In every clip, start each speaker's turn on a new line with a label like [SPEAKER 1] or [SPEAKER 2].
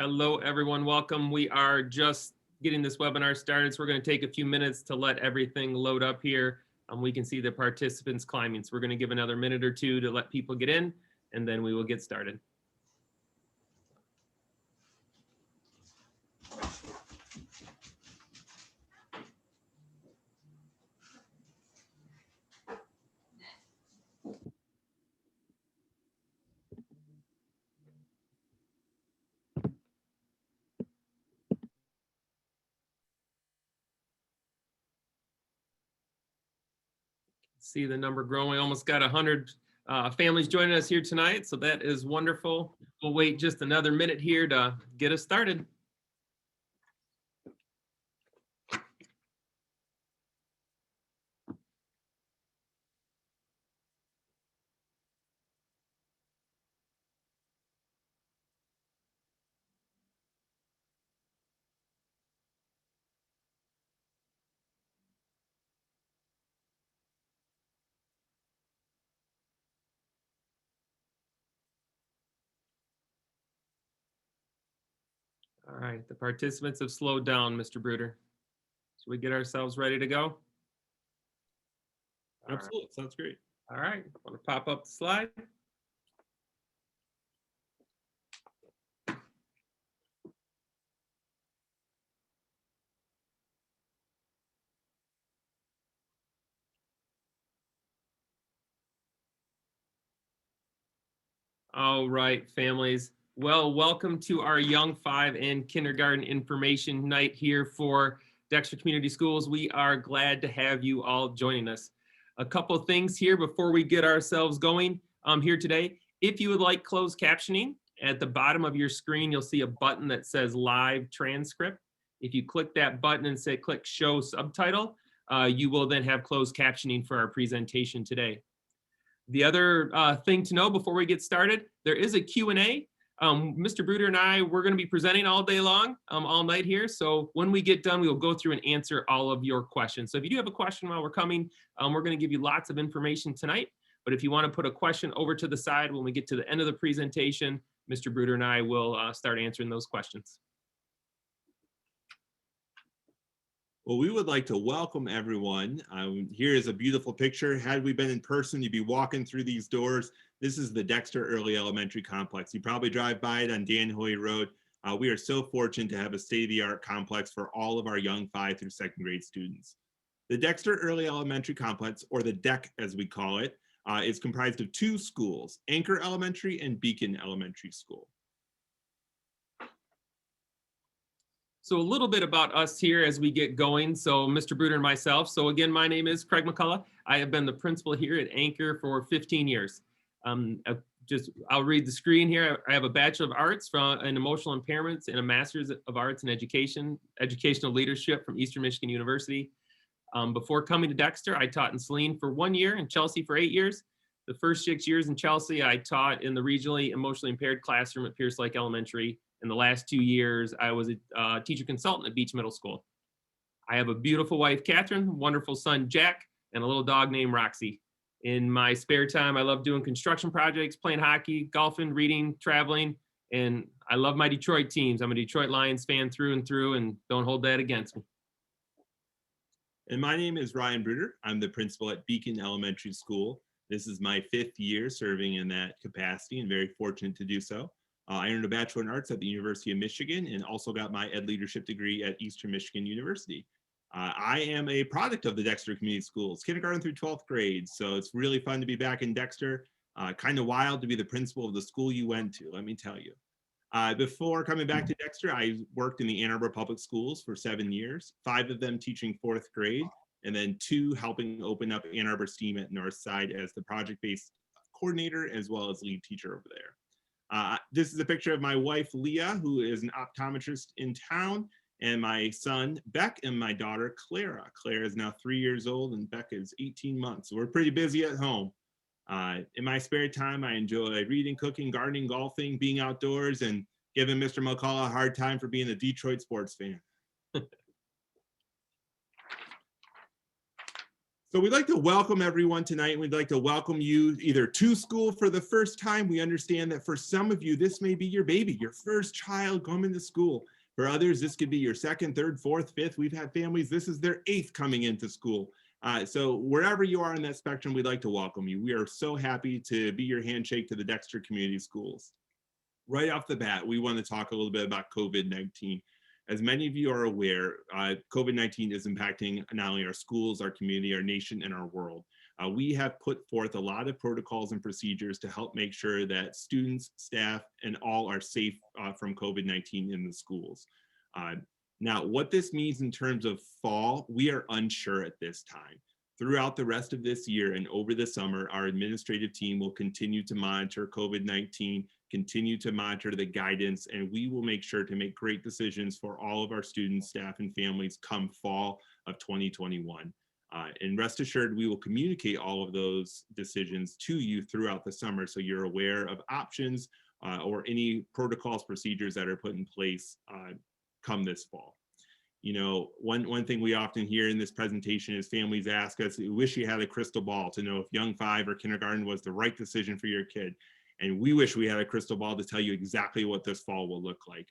[SPEAKER 1] Hello, everyone. Welcome. We are just getting this webinar started, so we're going to take a few minutes to let everything load up here. We can see the participants climbing, so we're going to give another minute or two to let people get in, and then we will get started. See the number growing. We almost got 100 families joining us here tonight, so that is wonderful. We'll wait just another minute here to get us started. All right, the participants have slowed down, Mr. Bruder. Should we get ourselves ready to go?
[SPEAKER 2] Absolutely, right. Sounds great.
[SPEAKER 1] All right, want to pop up the slide? All right, families. Well, welcome to our Young 5 and Kindergarten Information Night here for Dexter Community Schools. We are glad to have you all joining us. A couple of things here before we get ourselves going here today. If you would like closed captioning, at the bottom of your screen, you'll see a button that says Live Transcript. If you click that button and say click Show Subtitle, you will then have closed captioning for our presentation today. The other thing to know before we get started, there is a Q&A. Mr. Bruder and I, we're going to be presenting all day long, all night here. So when we get done, we will go through and answer all of your questions. So if you do have a question while we're coming, we're going to give you lots of information tonight. But if you want to put a question over to the side when we get to the end of the presentation, Mr. Bruder and I will start answering those questions.
[SPEAKER 2] Well, we would like to welcome everyone. Here is a beautiful picture. Had we been in person, you'd be walking through these doors. This is the Dexter Early Elementary Complex. You probably drive by it on Dan Hoy Road. We are so fortunate to have a state-of-the-art complex for all of our young 5 through 2nd grade students. The Dexter Early Elementary Complex, or the DEC as we call it, is comprised of 2 schools, Anchor Elementary and Beacon Elementary School.
[SPEAKER 1] So a little bit about us here as we get going. So Mr. Bruder and myself. So again, my name is Craig McCullough. I have been the principal here at Anchor for 15 years. I'll read the screen here. I have a Bachelor of Arts in Emotional Impairments and a Master's of Arts in Educational Leadership from Eastern Michigan University. Before coming to Dexter, I taught in Saline for 1 year and Chelsea for 8 years. The first 6 years in Chelsea, I taught in the regionally emotionally impaired classroom at Pierce Lake Elementary. In the last 2 years, I was a teacher consultant at Beach Middle School. I have a beautiful wife, Catherine, wonderful son, Jack, and a little dog named Roxy. In my spare time, I love doing construction projects, playing hockey, golfing, reading, traveling, and I love my Detroit teams. I'm a Detroit Lions fan through and through, and don't hold that against me.
[SPEAKER 2] And my name is Ryan Bruder. I'm the principal at Beacon Elementary School. This is my 5th year serving in that capacity and very fortunate to do so. I earned a Bachelor in Arts at the University of Michigan and also got my Ed Leadership degree at Eastern Michigan University. I am a product of the Dexter Community Schools, kindergarten through 12th grade. So it's really fun to be back in Dexter. Kind of wild to be the principal of the school you went to, let me tell you. Before coming back to Dexter, I worked in the Ann Arbor Public Schools for 7 years, 5 of them teaching 4th grade, and then 2 helping open up Ann Arbor STEAM at Northside as the project-based coordinator as well as lead teacher over there. This is a picture of my wife, Leah, who is an optometrist in town, and my son, Beck, and my daughter, Clara. Clara is now 3 years old, and Beck is 18 months. So we're pretty busy at home. In my spare time, I enjoy reading, cooking, gardening, golfing, being outdoors, and giving Mr. McCullough a hard time for being a Detroit sports fan. So we'd like to welcome everyone tonight. We'd like to welcome you either to school for the first time. We understand that for some of you, this may be your baby, your first child coming to school. For others, this could be your second, third, fourth, fifth. We've had families, this is their eighth coming into school. So wherever you are in that spectrum, we'd like to welcome you. We are so happy to be your handshake to the Dexter Community Schools. Right off the bat, we want to talk a little bit about COVID-19. As many of you are aware, COVID-19 is impacting not only our schools, our community, our nation, and our world. We have put forth a lot of protocols and procedures to help make sure that students, staff, and all are safe from COVID-19 in the schools. Now, what this means in terms of fall, we are unsure at this time. Throughout the rest of this year and over the summer, our administrative team will continue to monitor COVID-19, continue to monitor the guidance, and we will make sure to make great decisions for all of our students, staff, and families come fall of 2021. And rest assured, we will communicate all of those decisions to you throughout the summer so you're aware of options or any protocols, procedures that are put in place come this fall. You know, one thing we often hear in this presentation is families ask us, we wish you had a crystal ball to know if young 5 or kindergarten was the right decision for your kid. And we wish we had a crystal ball to tell you exactly what this fall will look like.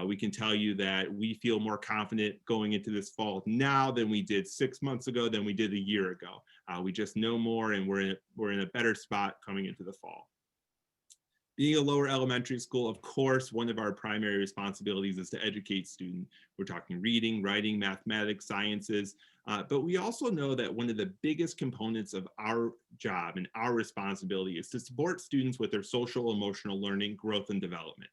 [SPEAKER 2] We can tell you that we feel more confident going into this fall now than we did 6 months ago, than we did a year ago. We just know more, and we're in a better spot coming into the fall. Being a lower elementary school, of course, one of our primary responsibilities is to educate students. We're talking reading, writing, mathematics, sciences, but we also know that one of the biggest components of our job and our responsibility is to support students with their social, emotional learning, growth, and development.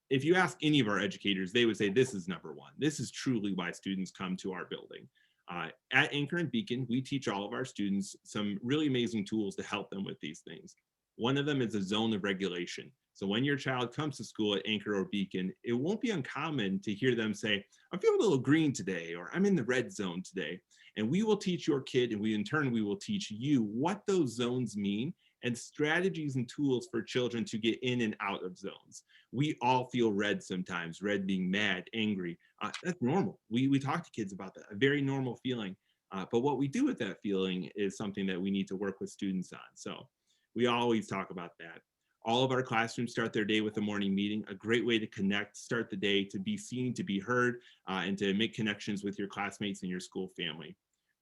[SPEAKER 2] If you ask any of our educators, they would say this is number one. This is truly why students come to our building. At Anchor and Beacon, we teach all of our students some really amazing tools to help them with these things. One of them is a zone of regulation. So when your child comes to school at Anchor or Beacon, it won't be uncommon to hear them say, I'm feeling a little green today, or I'm in the red zone today. And we will teach your kid, and we will teach you what those zones mean and strategies and tools for children to get in and out of zones. We all feel red sometimes, red being mad, angry. That's normal. We talk to kids about that, a very normal feeling. But what we do with that feeling is something that we need to work with students on. So we always talk about that. All of our classrooms start their day with a morning meeting, a great way to connect, start the day, to be seen, to be heard, and to make connections with your classmates and your school family.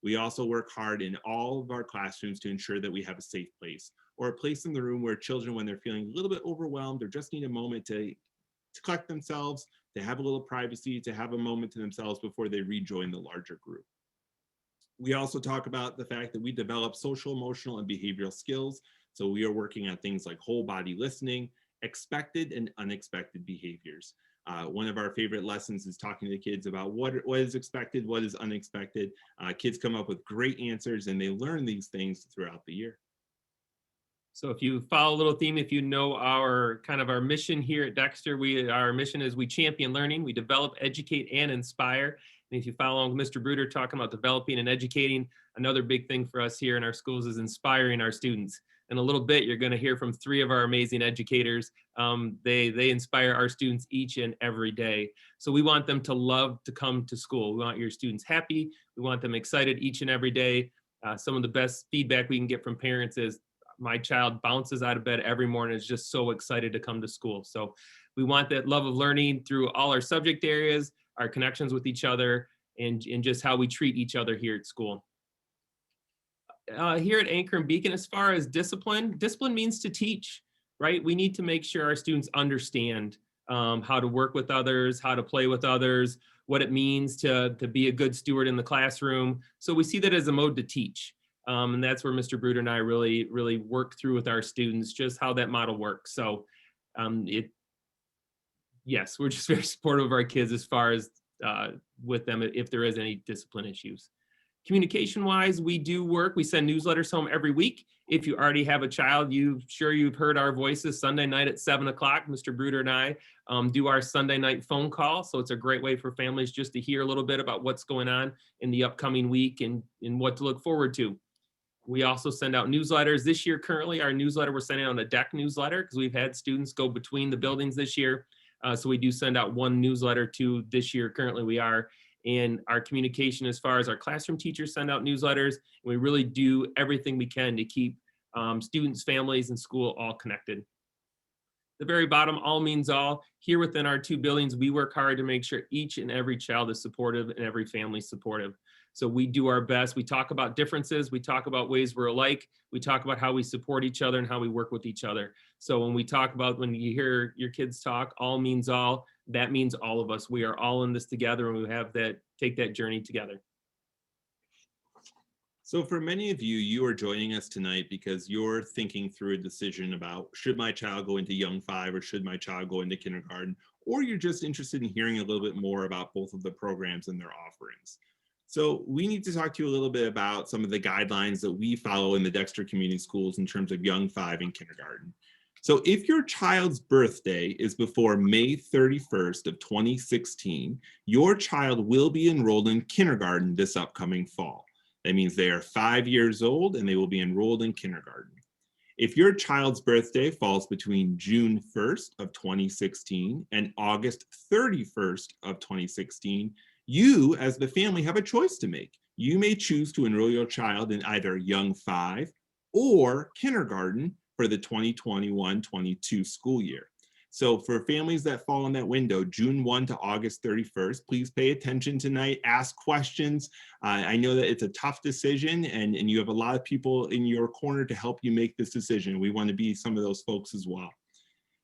[SPEAKER 2] We also work hard in all of our classrooms to ensure that we have a safe place, or a place in the room where children, when they're feeling a little bit overwhelmed or just need a moment to collect themselves, to have a little privacy, to have a moment to themselves before they rejoin the larger group. We also talk about the fact that we develop social, emotional, and behavioral skills. So we are working on things like whole body listening, expected and unexpected behaviors. One of our favorite lessons is talking to the kids about what is expected, what is unexpected. Kids come up with great answers, and they learn these things throughout the year.
[SPEAKER 1] So if you follow a little theme, if you know our mission here at Dexter, our mission is we champion learning, we develop, educate, and inspire. And if you follow along with Mr. Bruder talking about developing and educating, another big thing for us here in our schools is inspiring our students. In a little bit, you're going to hear from 3 of our amazing educators. They inspire our students each and every day. So we want them to love to come to school. We want your students happy. We want them excited each and every day. Some of the best feedback we can get from parents is, my child bounces out of bed every morning, is just so excited to come to school. So we want that love of learning through all our subject areas, our connections with each other, and just how we treat each other here at school. Here at Anchor and Beacon, as far as discipline means to teach, right? We need to make sure our students understand how to work with others, how to play with others, what it means to be a good steward in the classroom. So we see that as a mode to teach. And that's where Mr. Bruder and I really, really work through with our students, just how that model works. So yes, we're just very supportive of our kids as far as with them if there is any discipline issues. Communication-wise, we send newsletters home every week. If you already have a child, you've heard our voices Sunday night at 7 o'clock. Mr. Bruder and I do our Sunday night phone call. So it's a great way for families just to hear a little bit about what's going on in the upcoming week and what to look forward to. We also send out newsletters. This year, currently, our newsletter, we're sending out a deck newsletter because we've had students go between the buildings this year. So we do send out one newsletter this year. Currently, we are. and our communication as far as our classroom teachers send out newsletters. And we really do everything we can to keep students, families, and school all connected. The very bottom, all means all. Here within our 2 buildings, we work hard to make sure each and every child is supportive and every family is supportive. So we do our best. We talk about differences. We talk about ways we're alike. We talk about how we support each other and how we work with each other. So when we talk about, when you hear your kids talk, all means all, that means all of us. We are all in this together, and we have that, take that journey together.
[SPEAKER 2] So for many of you, you are joining us tonight because you're thinking through a decision about, should my child go into Young 5 or should my child go into kindergarten? Or you're just interested in hearing a little bit more about both of the programs and their offerings. So we need to talk to you a little bit about some of the guidelines that we follow in the Dexter Community Schools in terms of Young 5 and kindergarten. So if your child's birthday is before May 31st of 2016, your child will be enrolled in kindergarten this upcoming fall. That means they are 5 years old and they will be enrolled in kindergarten. If your child's birthday falls between June 1st of 2016 and August 31st of 2016, you as the family have a choice to make. You may choose to enroll your child in either Young 5 or kindergarten for the 2021-22 school year. So for families that fall in that window, June 1 to August 31st, please pay attention tonight, ask questions. I know that it's a tough decision and you have a lot of people in your corner to help you make this decision. We want to be some of those folks as well.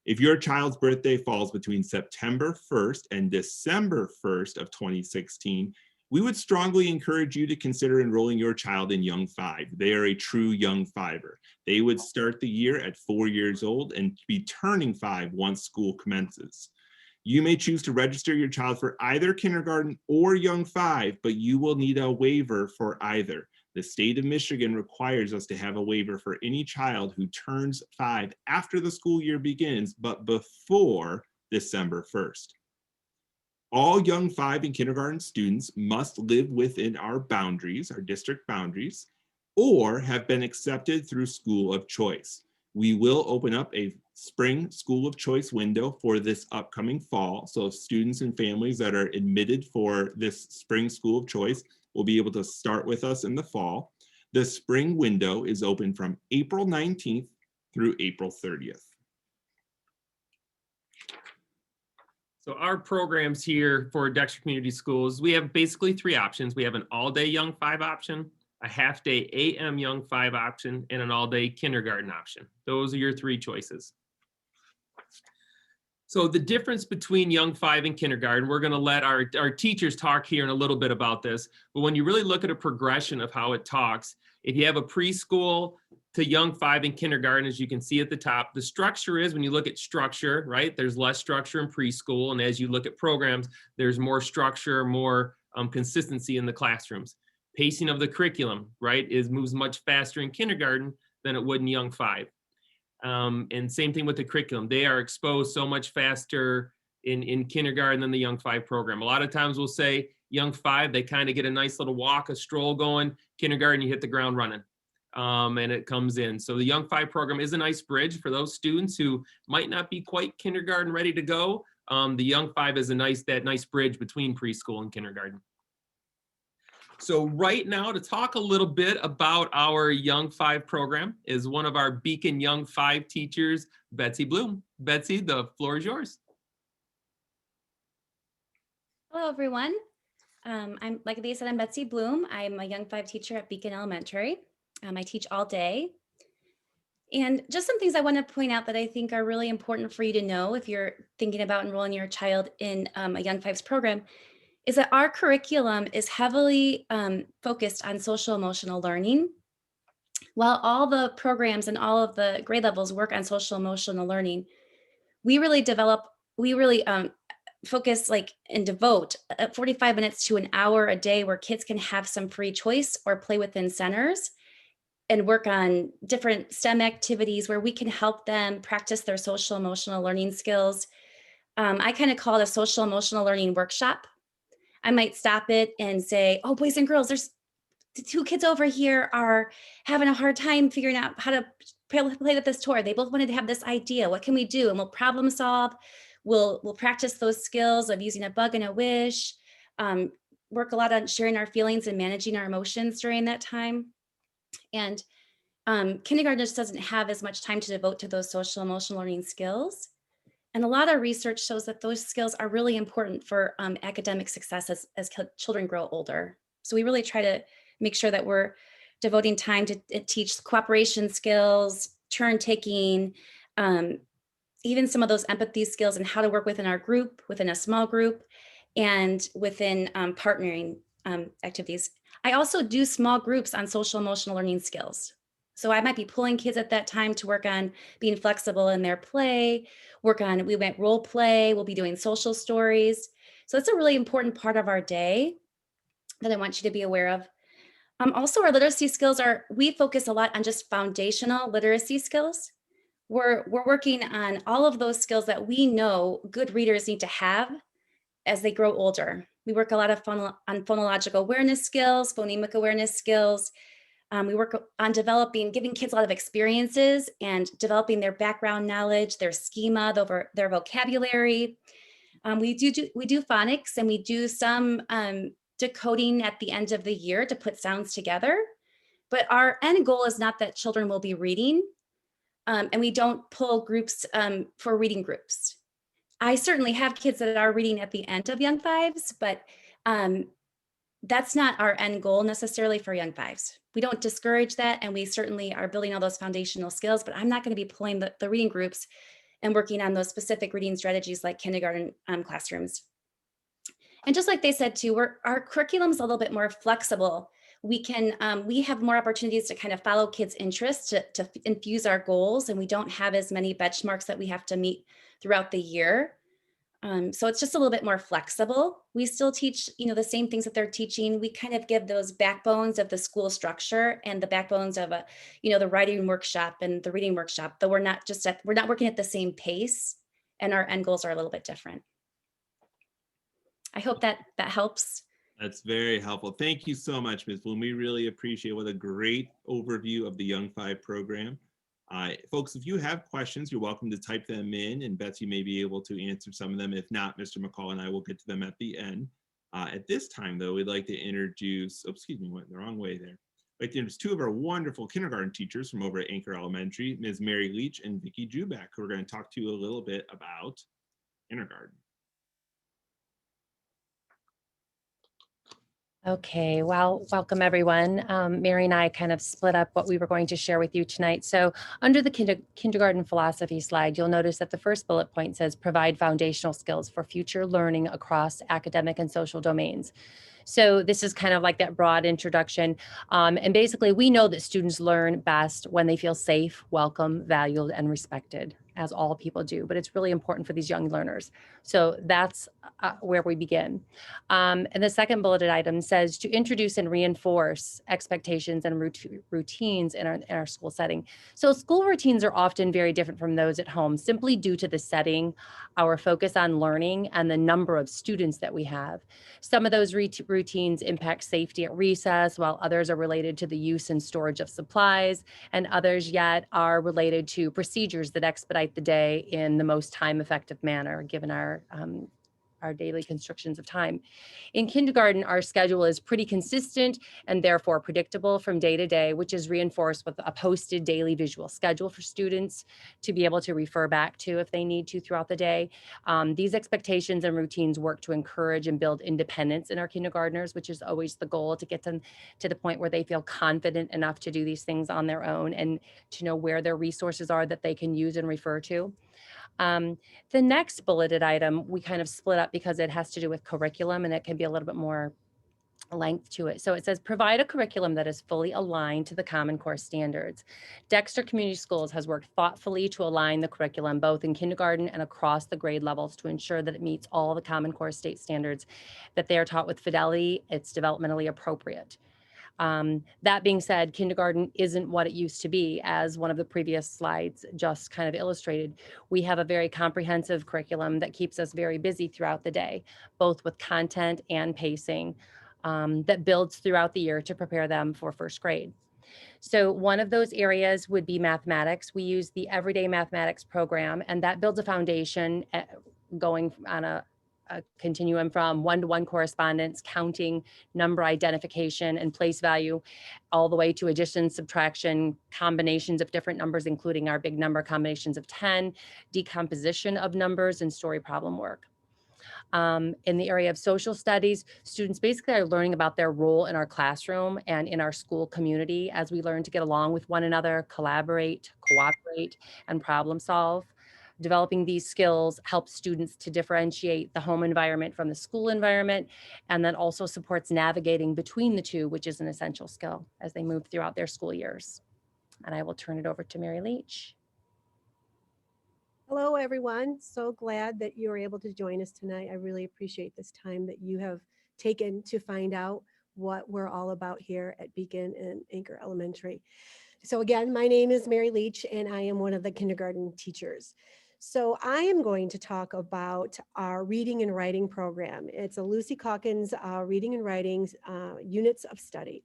[SPEAKER 2] If your child's birthday falls between September 1st and December 1st of 2016, we would strongly encourage you to consider enrolling your child in Young 5. They are a true Young 5er. They would start the year at 4 years old and be turning 5 once school commences. You may choose to register your child for either kindergarten or Young 5, but you will need a waiver for either. The state of Michigan requires us to have a waiver for any child who turns 5 after the school year begins, but before December 1st. All Young 5 and kindergarten students must live within our boundaries, our district boundaries, or have been accepted through school of choice. We will open up a spring school of choice window for this upcoming fall. So students and families that are admitted for this spring school of choice will be able to start with us in the fall. The spring window is open from April 19th through April 30th.
[SPEAKER 1] So our programs here for Dexter Community Schools, we have basically 3 options. We have an all-day Young 5 option, a half-day AM Young 5 option, and an all-day kindergarten option. Those are your 3 choices. So the difference between Young 5 and kindergarten, we're going to let our teachers talk here in a little bit about this, but when you really look at a progression of how it talks, if you have a preschool to Young 5 and kindergarten, as you can see at the top, the structure is, when you look at structure, right, there's less structure in preschool, and as you look at programs, there's more structure, more consistency in the classrooms. Pacing of the curriculum, right, moves much faster in kindergarten than it would in Young 5. And same thing with the curriculum. They are exposed so much faster in kindergarten than the Young 5 program. A lot of times we'll say Young 5, they kind of get a nice little walk, a stroll going. Kindergarten, you hit the ground running, and it comes in. So the Young 5 program is a nice bridge for those students who might not be quite kindergarten ready to go. The Young 5 is that nice bridge between preschool and kindergarten. So right now, to talk a little bit about our Young 5 program is one of our Beacon Young 5 teachers, Betsy Bloom. Betsy, the floor is yours.
[SPEAKER 3] Hello, everyone. I'm, like they said, I'm Betsy Bloom. I'm a Young 5 teacher at Beacon Elementary. I teach all day. And just some things I want to point out that I think are really important for you to know if you're thinking about enrolling your child in a Young 5's program is that our curriculum is heavily focused on social emotional learning. While all the programs and all of the grade levels work on social emotional learning, we really focus and devote 45 minutes to an hour a day where kids can have some free choice or play within centers and work on different STEM activities where we can help them practice their social emotional learning skills. I kind of call it a social emotional learning workshop. I might stop it and say, oh, boys and girls, there's 2 kids over here are having a hard time figuring out how to play with this toy. They both wanted to have this idea. What can we do? And we'll problem solve. We'll practice those skills of using a bug and a wish, work a lot on sharing our feelings and managing our emotions during that time. And kindergarten just doesn't have as much time to devote to those social emotional learning skills. And a lot of research shows that those skills are really important for academic success as children grow older. So we really try to make sure that we're devoting time to teach cooperation skills, turn taking, even some of those empathy skills and how to work within our group, within a small group, and within partnering activities. I also do small groups on social emotional learning skills. So I might be pulling kids at that time to work on being flexible in their play, we went role play, we'll be doing social stories. So that's a really important part of our day that I want you to be aware of. Also, our literacy skills we focus a lot on just foundational literacy skills. We're working on all of those skills that we know good readers need to have as they grow older. We work a lot on phonological awareness skills, phonemic awareness skills. We work on giving kids a lot of experiences and developing their background knowledge, their schema, their vocabulary. We do phonics, and we do some decoding at the end of the year to put sounds together. But our end goal is not that children will be reading, and we don't pull groups for reading groups. I certainly have kids that are reading at the end of Young Fives, but that's not our end goal necessarily for Young Fives. We don't discourage that, and we certainly are building all those foundational skills, but I'm not going to be pulling the reading groups and working on those specific reading strategies like kindergarten classrooms. And just like they said too, our curriculum is a little bit more flexible. We have more opportunities to kind of follow kids' interests to infuse our goals, and we don't have as many benchmarks that we have to meet throughout the year. So it's just a little bit more flexible. We still teach, the same things that they're teaching. We kind of give those backbones of the school structure and the backbones of the writing workshop and the reading workshop, though we're not working at the same pace, and our end goals are a little bit different. I hope that helps.
[SPEAKER 2] That's very helpful. Thank you so much, Ms. Bloom. We really appreciate what a great overview of the Young Five program. Folks, if you have questions, you're welcome to type them in, and Betsy may be able to answer some of them. If not, Mr. McCall and I will get to them at the end. At this time, though, we'd like to introduce, went the wrong way there. I'd like to introduce two of our wonderful kindergarten teachers from over at Anchor Elementary, Ms. Mary Leach and Vicki Jubak, who are going to talk to you a little bit about kindergarten.
[SPEAKER 4] Okay, well, welcome everyone. Mary and I kind of split up what we were going to share with you tonight. So under the kindergarten philosophy slide, you'll notice that the first bullet point says provide foundational skills for future learning across academic and social domains. So this is kind of like that broad introduction. And basically, we know that students learn best when they feel safe, welcome, valued, and respected, as all people do. But it's really important for these young learners. So that's where we begin. And the second bulleted item says to introduce and reinforce expectations and routines in our school setting. So school routines are often very different from those at home, simply due to the setting, our focus on learning, and the number of students that we have. Some of those routines impact safety at recess, while others are related to the use and storage of supplies, and others yet are related to procedures that expedite the day in the most time-effective manner, given our daily constrictions of time. In kindergarten, our schedule is pretty consistent and therefore predictable from day to day, which is reinforced with a posted daily visual schedule for students to be able to refer back to if they need to throughout the day. These expectations and routines work to encourage and build independence in our kindergartners, which is always the goal, to get them to the point where they feel confident enough to do these things on their own and to know where their resources are that they can use and refer to. The next bulleted item we kind of split up because it has to do with curriculum, and it can be a little bit more length to it. So it says provide a curriculum that is fully aligned to the Common Core standards. Dexter Community Schools has worked thoughtfully to align the curriculum both in kindergarten and across the grade levels to ensure that it meets all the Common Core state standards, that they are taught with fidelity, it's developmentally appropriate. That being said, kindergarten isn't what it used to be, as one of the previous slides just kind of illustrated. We have a very comprehensive curriculum that keeps us very busy throughout the day, both with content and pacing, that builds throughout the year to prepare them for first grade. So one of those areas would be mathematics. We use the Everyday Mathematics program, and that builds a foundation going on a a continuum from one-to-one correspondence, counting, number identification, and place value, all the way to addition, subtraction, combinations of different numbers, including our big number combinations of 10, decomposition of numbers, and story problem work. In the area of social studies, students basically are learning about their role in our classroom and in our school community as we learn to get along with one another, collaborate, cooperate, and problem solve. Developing these skills helps students to differentiate the home environment from the school environment, and then also supports navigating between the two, which is an essential skill as they move throughout their school years. And I will turn it over to Mary Leach.
[SPEAKER 5] Hello, everyone. So glad that you were able to join us tonight. I really appreciate this time that you have taken to find out what we're all about here at Beacon and Anchor Elementary. So again, my name is Mary Leach, and I am one of the kindergarten teachers. So I am going to talk about our reading and writing program. It's a Lucy Calkins reading and writing units of study.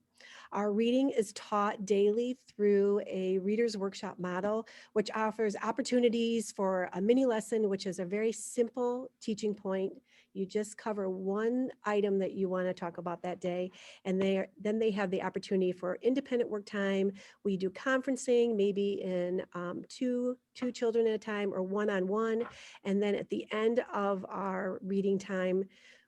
[SPEAKER 5] Our reading is taught daily through a reader's workshop model, which offers opportunities for a mini lesson, which is a very simple teaching point. You just cover one item that you want to talk about that day, and then they have the opportunity for independent work time. We do conferencing, maybe in two children at a time or one-on-one, and then at the end of our reading time,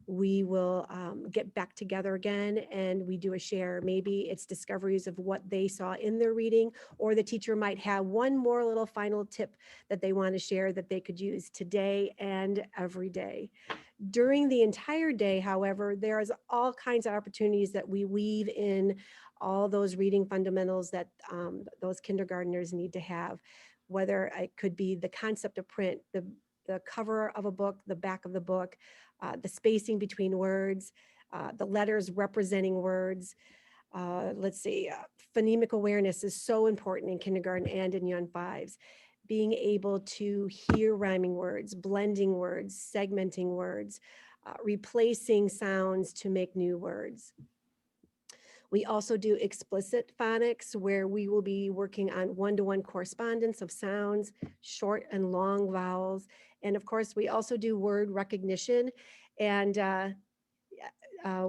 [SPEAKER 5] we will get back together again and we do a share. Maybe it's discoveries of what they saw in their reading, or the teacher might have one more little final tip that they want to share that they could use today and every day. During the entire day, however, there's all kinds of opportunities that we weave in all those reading fundamentals that those kindergartners need to have, whether it could be the concept of print, the cover of a book, the back of the book, the spacing between words, the letters representing words. Phonemic awareness is so important in kindergarten and in young fives. Being able to hear rhyming words, blending words, segmenting words, replacing sounds to make new words. We also do explicit phonics, where we will be working on one-to-one correspondence of sounds, short and long vowels. And of course, we also do word recognition. And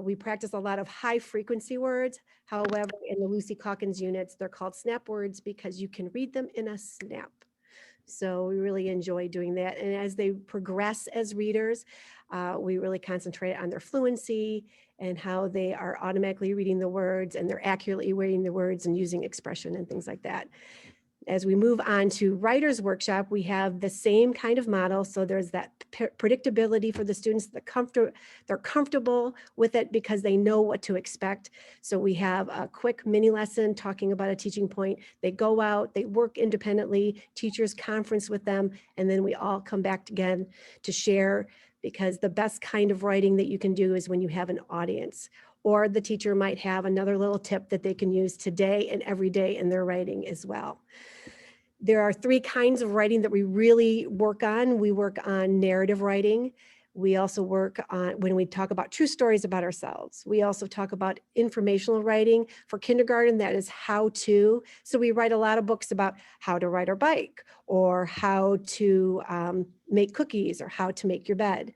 [SPEAKER 5] we practice a lot of high frequency words. However, in the Lucy Calkins units, they're called snap words because you can read them in a snap. So we really enjoy doing that. And as they progress as readers, we really concentrate on their fluency and how they are automatically reading the words and they're accurately reading the words and using expression and things like that. As we move on to writer's workshop, we have the same kind of model. So there's that predictability for the students. They're comfortable with it because they know what to expect. So we have a quick mini lesson talking about a teaching point. They go out, they work independently, teachers conference with them, and then we all come back again to share, because the best kind of writing that you can do is when you have an audience, or the teacher might have another little tip that they can use today and every day in their writing as well. There are three kinds of writing that we really work on. We work on narrative writing. We also work on, when we talk about true stories about ourselves, we also talk about informational writing. For kindergarten, that is how to. So we write a lot of books about how to ride our bike, or how to make cookies, or how to make your bed.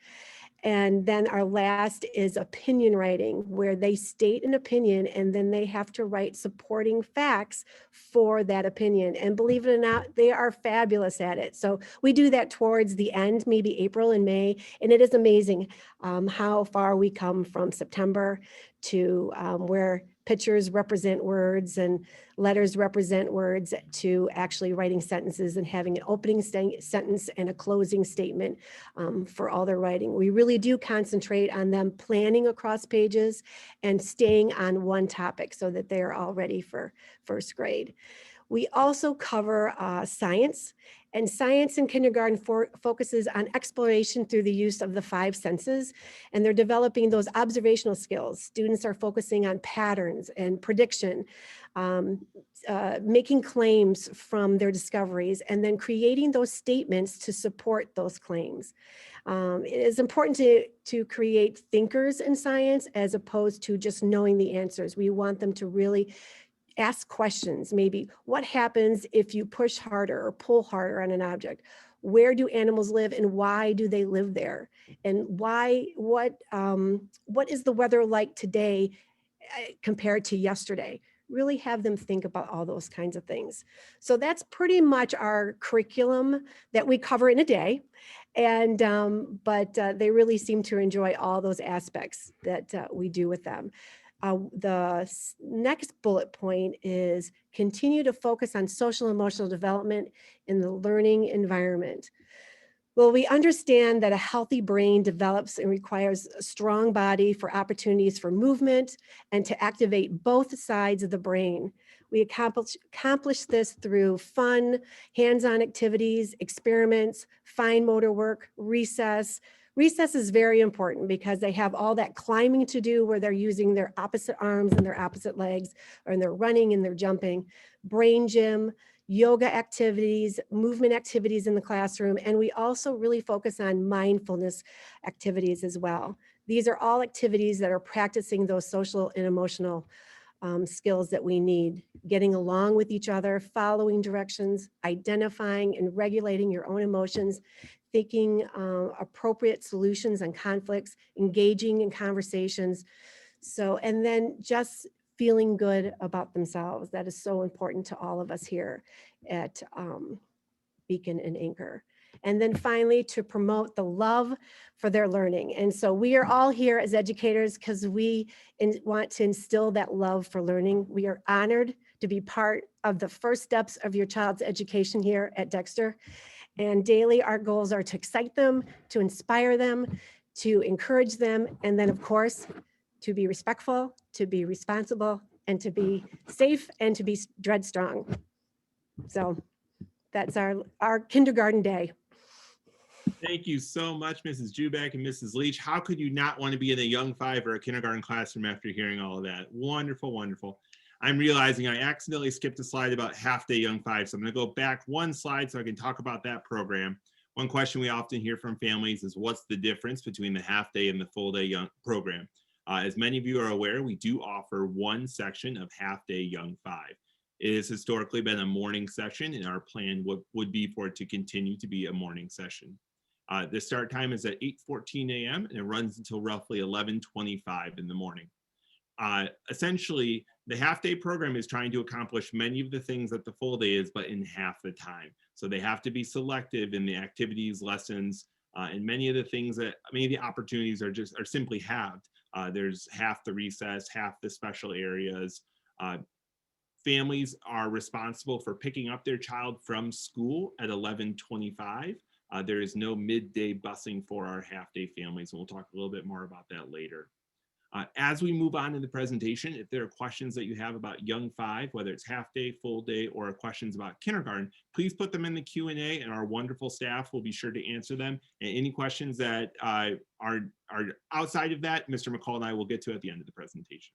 [SPEAKER 5] And then our last is opinion writing, where they state an opinion and then they have to write supporting facts for that opinion. And believe it or not, they are fabulous at it. So we do that towards the end, maybe April and May. And it is amazing how far we come from September to where pictures represent words and letters represent words, to actually writing sentences and having an opening sentence and a closing statement for all their writing. We really do concentrate on them planning across pages and staying on one topic so that they're all ready for first grade. We also cover science, and science in kindergarten focuses on exploration through the use of the 5 senses, and they're developing those observational skills. Students are focusing on patterns and prediction, making claims from their discoveries, and then creating those statements to support those claims. It is important to create thinkers in science as opposed to just knowing the answers. We want them to really ask questions. Maybe what happens if you push harder or pull harder on an object? Where do animals live and why do they live there? And what is the weather like today compared to yesterday? Really have them think about all those kinds of things. So that's pretty much our curriculum that we cover in a day. And, but they really seem to enjoy all those aspects that we do with them. Next bullet point is continue to focus on social emotional development in the learning environment. Well, we understand that a healthy brain develops and requires a strong body for opportunities for movement and to activate both sides of the brain. We accomplish this through fun, hands-on activities, experiments, fine motor work, recess. Recess is very important because they have all that climbing to do where they're using their opposite arms and their opposite legs, or they're running and they're jumping. Brain gym, yoga activities, movement activities in the classroom, and we also really focus on mindfulness activities as well. These are all activities that are practicing those social and emotional skills that we need. Getting along with each other, following directions, identifying and regulating your own emotions, thinking appropriate solutions on conflicts, engaging in conversations. So, and then just feeling good about themselves. That is so important to all of us here at Beacon and Anchor. And then finally, to promote the love for their learning. And so we are all here as educators because we want to instill that love for learning. We are honored to be part of the first steps of your child's education here at Dexter. And daily, our goals are to excite them, to inspire them, to encourage them, and then of course, to be respectful, to be responsible, and to be safe, and to be dread strong. So that's our kindergarten day.
[SPEAKER 2] Thank you so much, Mrs. Jubeck and Mrs. Leach. How could you not want to be in a young five or a kindergarten classroom after hearing all of that? Wonderful, wonderful. I'm realizing I accidentally skipped a slide about half-day young five, so I'm going to go back one slide so I can talk about that program. One question we often hear from families is what's the difference between the half-day and the full-day young program? As many of you are aware, we do offer one section of half-day young five. It has historically been a morning session, and our plan would be for it to continue to be a morning session. The start time is at 8:14 a.m. and it runs until roughly 11:25 in the morning. Essentially, the half-day program is trying to accomplish many of the things that the full day is, but in half the time. So they have to be selective in the activities, lessons, and many of the opportunities are simply halved. There's half the recess, half the special areas. Families are responsible for picking up their child from school at 11:25. There is no midday busing for our half-day families, and we'll talk a little bit more about that later. As we move on in the presentation, if there are questions that you have about Young Five, whether it's half-day, full day, or questions about kindergarten, please put them in the Q&A, and our wonderful staff will be sure to answer them. And any questions that are outside of that, Mr. McCall and I will get to at the end of the presentation.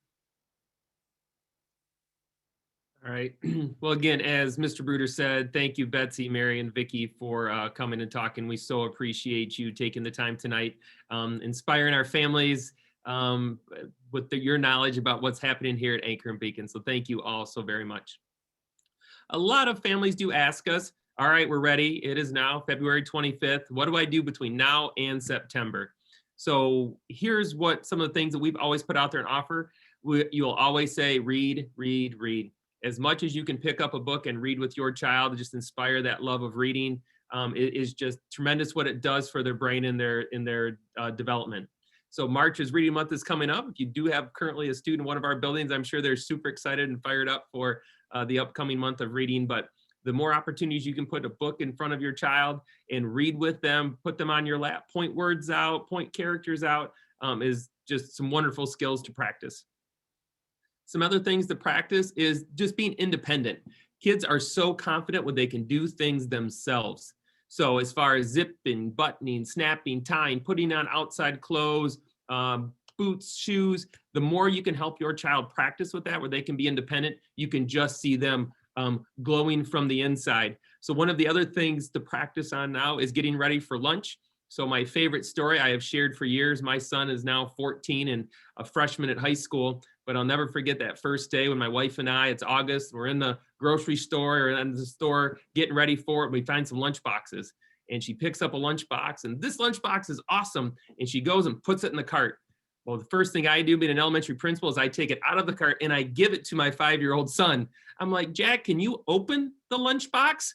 [SPEAKER 1] All right. Well, again, as Mr. Bruder said, thank you, Betsy, Mary, and Vicki for coming and talking. We so appreciate you taking the time tonight, inspiring our families with your knowledge about what's happening here at Anchor and Beacon. So thank you all so very much. A lot of families do ask us, all right, we're ready. It is now February 25th. What do I do between now and September? So here's what some of the things that we've always put out there and offer. You'll always say, read, read, read. As much as you can pick up a book and read with your child, just inspire that love of reading. It is just tremendous what it does for their brain and their development. So March is Reading Month is coming up. If you do have currently a student in one of our buildings, I'm sure they're super excited and fired up for the upcoming month of reading. But the more opportunities you can put a book in front of your child and read with them, put them on your lap, point words out, point characters out, is just some wonderful skills to practice. Some other things to practice is just being independent. Kids are so confident when they can do things themselves. So as far as zipping, buttoning, snapping, tying, putting on outside clothes, boots, shoes, the more you can help your child practice with that, where they can be independent, you can just see them glowing from the inside. So one of the other things to practice on now is getting ready for lunch. So my favorite story I have shared for years, my son is now 14 and a freshman at high school, but I'll never forget that first day when my wife and I, it's August, we're in the grocery store or in the store getting ready for it. We find some lunch boxes and she picks up a lunchbox, and this lunchbox is awesome. And she goes and puts it in the cart. Well, the first thing I do being an elementary principal is I take it out of the cart and I give it to my 5-year-old son. I'm like, Jack, can you open the lunchbox?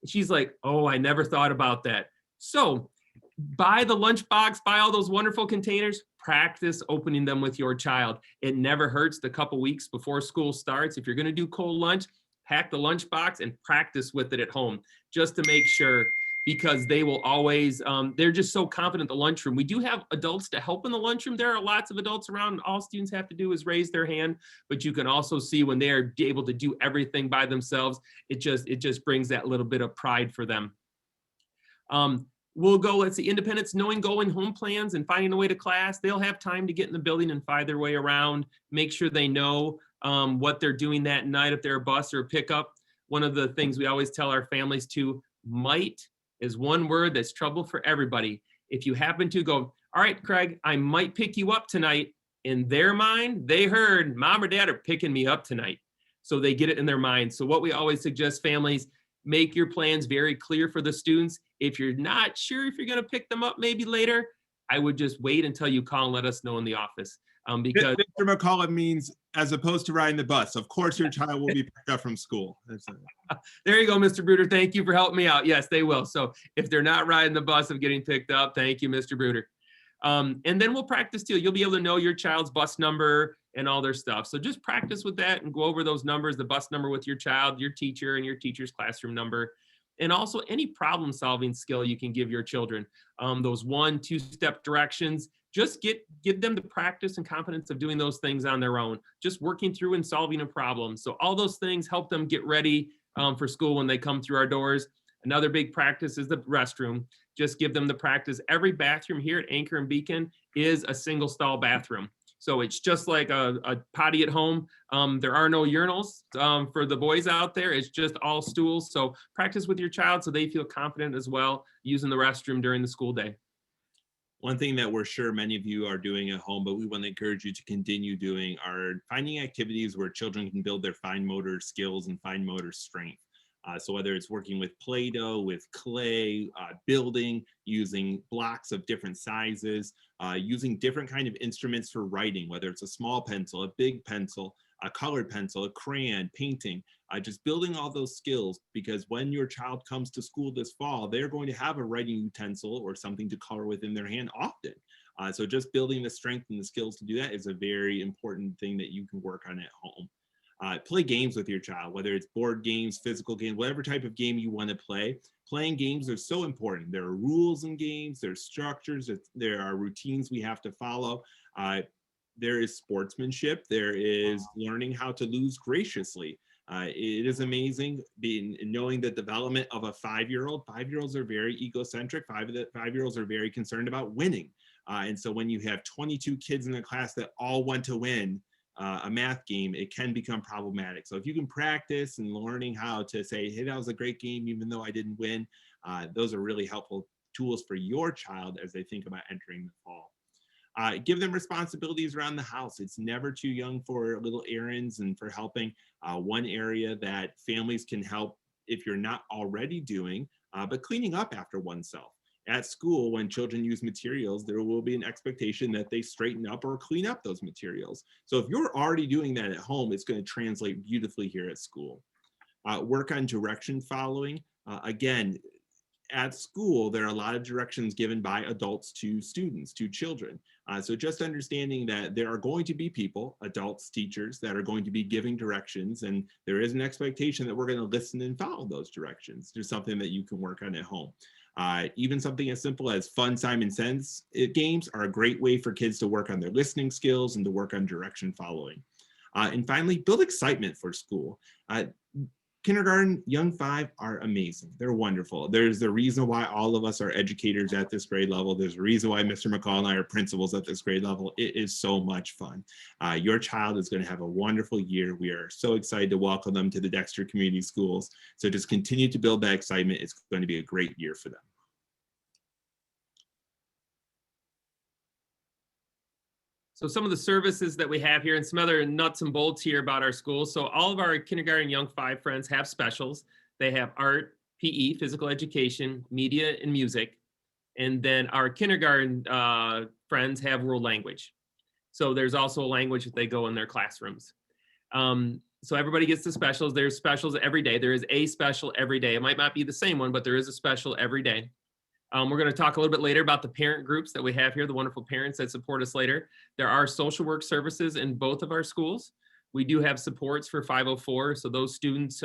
[SPEAKER 1] And she's like, oh, I never thought about that. So buy the lunchbox, buy all those wonderful containers, practice opening them with your child. It never hurts the couple weeks before school starts. If you're going to do cold lunch, pack the lunchbox and practice with it at home just to make sure, because they will always, they're just so confident in the lunchroom. We do have adults to help in the lunchroom. There are lots of adults around. All students have to do is raise their hand, but you can also see when they are able to do everything by themselves, it just brings that little bit of pride for them. We'll go, let's see, independence, knowing going home plans and finding a way to class. They'll have time to get in the building and find their way around, make sure they know what they're doing that night if they're a bus or a pickup. One of the things we always tell our families too, might is one word that's trouble for everybody. If you happen to go, all right, Craig, I might pick you up tonight. In their mind, they heard mom or dad are picking me up tonight. So they get it in their mind. So what we always suggest families, make your plans very clear for the students. If you're not sure if you're going to pick them up maybe later, I would just wait until you call and let us know in the office. Because
[SPEAKER 2] Mr. McCullough means as opposed to riding the bus, of course your child will be picked up from school.
[SPEAKER 1] There you go, Mr. Bruder. Thank you for helping me out. Yes, they will. So if they're not riding the bus of getting picked up, thank you, Mr. Bruder. And then we'll practice too. You'll be able to know your child's bus number and all their stuff. So just practice with that and go over those numbers, the bus number with your child, your teacher, and your teacher's classroom number. And also any problem solving skill you can give your children. Those 1-2 step directions, just give them the practice and confidence of doing those things on their own, just working through and solving a problem. So all those things help them get ready for school when they come through our doors. Another big practice is the restroom. Just give them the practice. Every bathroom here at Anchor and Beacon is a single stall bathroom. So it's just like a potty at home. There are no urinals for the boys out there. It's just all stools. So practice with your child so they feel confident as well using the restroom during the school day.
[SPEAKER 2] One thing that we're sure many of you are doing at home, but we want to encourage you to continue doing, are finding activities where children can build their fine motor skills and fine motor strength. So whether it's working with Play-Doh, with clay, building, using blocks of different sizes, using different kind of instruments for writing, whether it's a small pencil, a big pencil, a colored pencil, a crayon, painting, just building all those skills, because when your child comes to school this fall, they're going to have a writing utensil or something to color with in their hand often. So just building the strength and the skills to do that is a very important thing that you can work on at home. Play games with your child, whether it's board games, physical games, whatever type of game you want to play. Playing games are so important. There are rules in games, there's structures, there are routines we have to follow. There is sportsmanship, there is learning how to lose graciously. It is amazing knowing the development of a 5-year-old. 5-year-olds are very egocentric. 5-year-olds are very concerned about winning. And so when you have 22 kids in a class that all want to win a math game, it can become problematic. So if you can practice and learning how to say, hey, that was a great game, even though I didn't win, those are really helpful tools for your child as they think about entering the fall. Give them responsibilities around the house. It's never too young for little errands and for helping. One area that families can help if you're not already doing, but cleaning up after oneself. At school, when children use materials, there will be an expectation that they straighten up or clean up those materials. So if you're already doing that at home, it's going to translate beautifully here at school. Work on direction following. Again, at school, there are a lot of directions given by adults to students, to children. So just understanding that there are going to be people, adults, teachers, that are going to be giving directions, and there is an expectation that we're going to listen and follow those directions. There's something that you can work on at home. Even something as simple as fun Simon Says games are a great way for kids to work on their listening skills and to work on direction following. And finally, build excitement for school. Kindergarten, young 5 are amazing. They're wonderful. There's a reason why all of us are educators at this grade level. There's a reason why Mr. McCall and I are principals at this grade level. It is so much fun. Your child is going to have a wonderful year. We are so excited to welcome them to the Dexter Community Schools. So just continue to build that excitement. It's going to be a great year for them.
[SPEAKER 1] So some of the services that we have here and some other nuts and bolts here about our school. So all of our kindergarten young 5 friends have specials. They have art, PE, physical education, media, and music. And then our kindergarten friends have world language. So there's also a language that they go in their classrooms. So everybody gets the specials. There's specials every day. There is a special every day. It might not be the same one, but there is a special every day. We're going to talk a little bit later about the parent groups that we have here, the wonderful parents that support us later. There are social work services in both of our schools. We do have supports for 504. So those students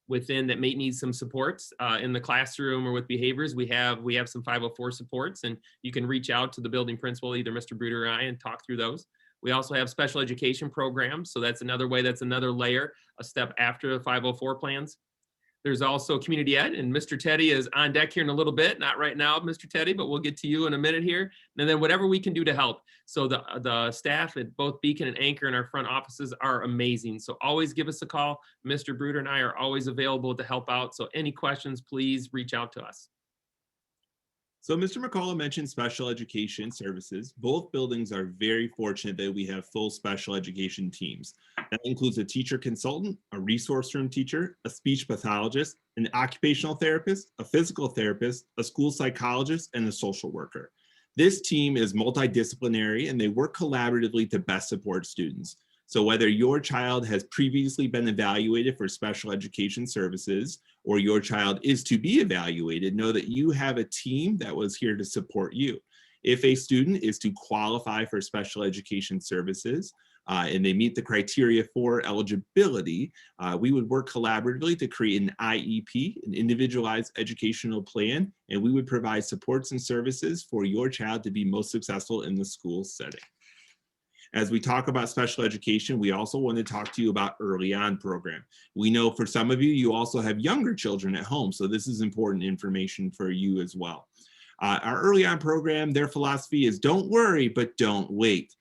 [SPEAKER 1] within that may need some supports in the classroom or with behaviors, we have some 504 supports, and you can reach out to the building principal, either Mr. Bruder or I, and talk through those. We also have special education programs. So that's another way, that's another layer, a step after the 504 plans. There's also community ed, and Mr. Teddy is on deck here in a little bit. Not right now, Mr. Teddy, but we'll get to you in a minute here. And then whatever we can do to help. So the staff at both Beacon and Anchor in our front offices are amazing. So always give us a call. Mr. Bruder and I are always available to help out. So any questions, please reach out to us.
[SPEAKER 2] So Mr. McCullough mentioned special education services. Both buildings are very fortunate that we have full special education teams. That includes a teacher consultant, a resource room teacher, a speech pathologist, an occupational therapist, a physical therapist, a school psychologist, and a social worker. This team is multidisciplinary and they work collaboratively to best support students. So whether your child has previously been evaluated for special education services or your child is to be evaluated, know that you have a team that was here to support you. If a student is to qualify for special education services and they meet the criteria for eligibility, we would work collaboratively to create an IEP, an individualized educational plan, and we would provide supports and services for your child to be most successful in the school setting. As we talk about special education, we also want to talk to you about early on program. We know for some of you, you also have younger children at home, so this is important information for you as well. Our early on program, their philosophy is don't worry, but don't wait.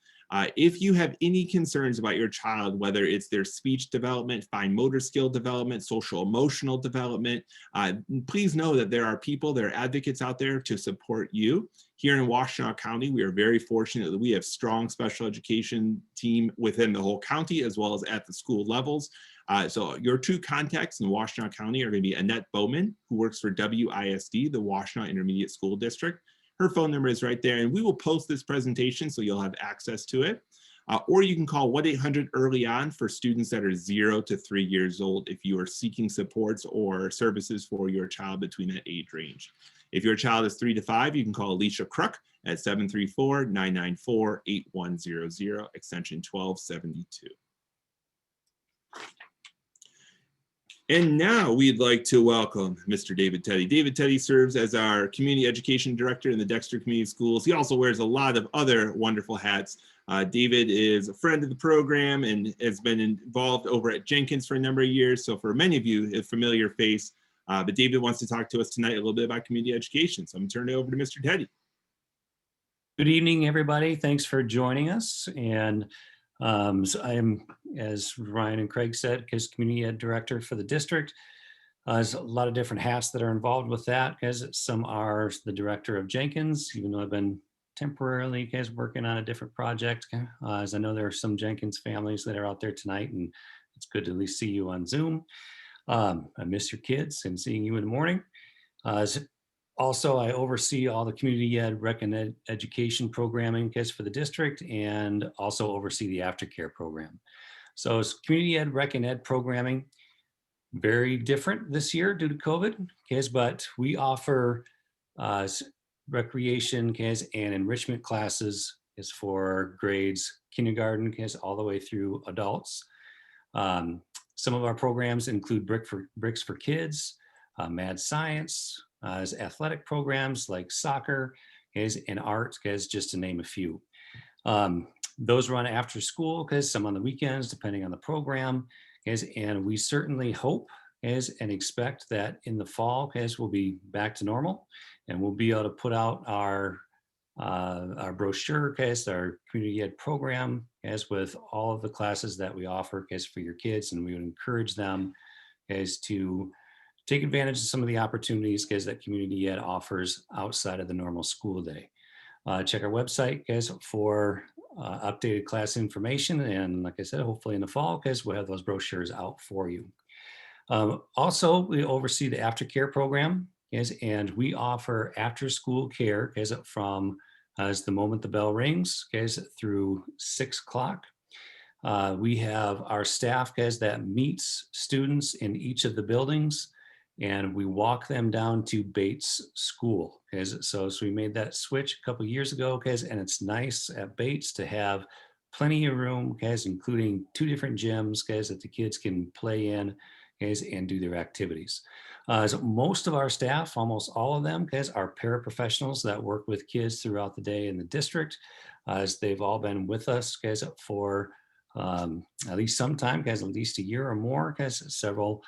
[SPEAKER 2] If you have any concerns about your child, whether it's their speech development, fine motor skill development, social emotional development, please know that there are people, there are advocates out there to support you. Here in Washtenaw County, we are very fortunate that we have strong special education team within the whole county as well as at the school levels. So your two contacts in Washtenaw County are going to be Annette Bowman, who works for WISD, the Washtenaw Intermediate School District. Her phone number is right there, and we will post this presentation so you'll have access to it. Or you can call 1-800-EARLY-ON for students that are 0 to 3 years old if you are seeking supports or services for your child between that age range. If your child is 3 to 5, you can call Alicia Kruk at 734-994-8100, extension 1272. And now we'd like to welcome Mr. David Teddy. David Teddy serves as our Community Education Director in the Dexter Community Schools. He also wears a lot of other wonderful hats. David is a friend of the program and has been involved over at Jenkins for a number of years. So for many of you, a familiar face. But David wants to talk to us tonight a little bit about community education. So I'm going to turn it over to Mr. Teddy.
[SPEAKER 6] Good evening, everybody. Thanks for joining us. And so I am, as Ryan and Craig said, as Community Ed Director for the district. There's a lot of different hats that are involved with that, because some are the Director of Jenkins, even though I've been temporarily working on a different project, as I know there are some Jenkins families that are out there tonight, and it's good to at least see you on Zoom. I miss your kids and seeing you in the morning. Also, I oversee all the community ed rec and education programming for the district, and also oversee the aftercare program. So it's community ed rec and ed programming, very different this year due to COVID, but we offer recreation and enrichment classes is for grades kindergarten all the way through adults. Some of our programs include Bricks for Kids, Mad Science, as athletic programs like soccer, and art, just to name a few. Those run after school, some on the weekends, depending on the program, and we certainly hope and expect that in the fall, we'll be back to normal, and we'll be able to put out our brochure, our community ed program, with all of the classes that we offer, for your kids, and we would encourage them to take advantage of some of the opportunities that community ed offers outside of the normal school day. Check our website for updated class information, and like I said, hopefully in the fall, we'll have those brochures out for you. Also, we oversee the aftercare program, and we offer after-school care from as the moment the bell rings through 6 o'clock. We have our staff that meets students in each of the buildings, and we walk them down to Bates School. So we made that switch a couple years ago, and it's nice at Bates to have plenty of room, including 2 different gyms, that the kids can play in, and do their activities. So most of our staff, almost all of them, are paraprofessionals that work with kids throughout the day in the district, as they've all been with us, for at least some time, at least a year or more, several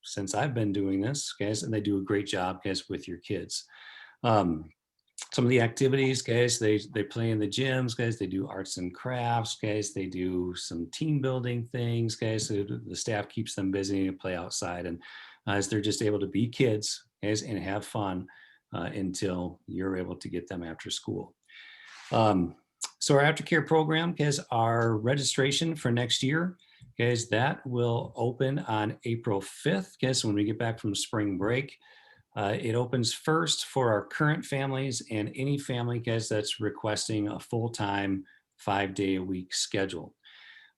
[SPEAKER 6] since I've been doing this, and they do a great job, with your kids. Some of the activities, they play in the gyms, they do arts and crafts, they do some team building things, so the staff keeps them busy and play outside, and as they're just able to be kids, and have fun until you're able to get them after school. So our aftercare program, our registration for next year, that will open on April 5th, when we get back from spring break. It opens first for our current families and any family, that's requesting a full-time 5-day-a-week schedule.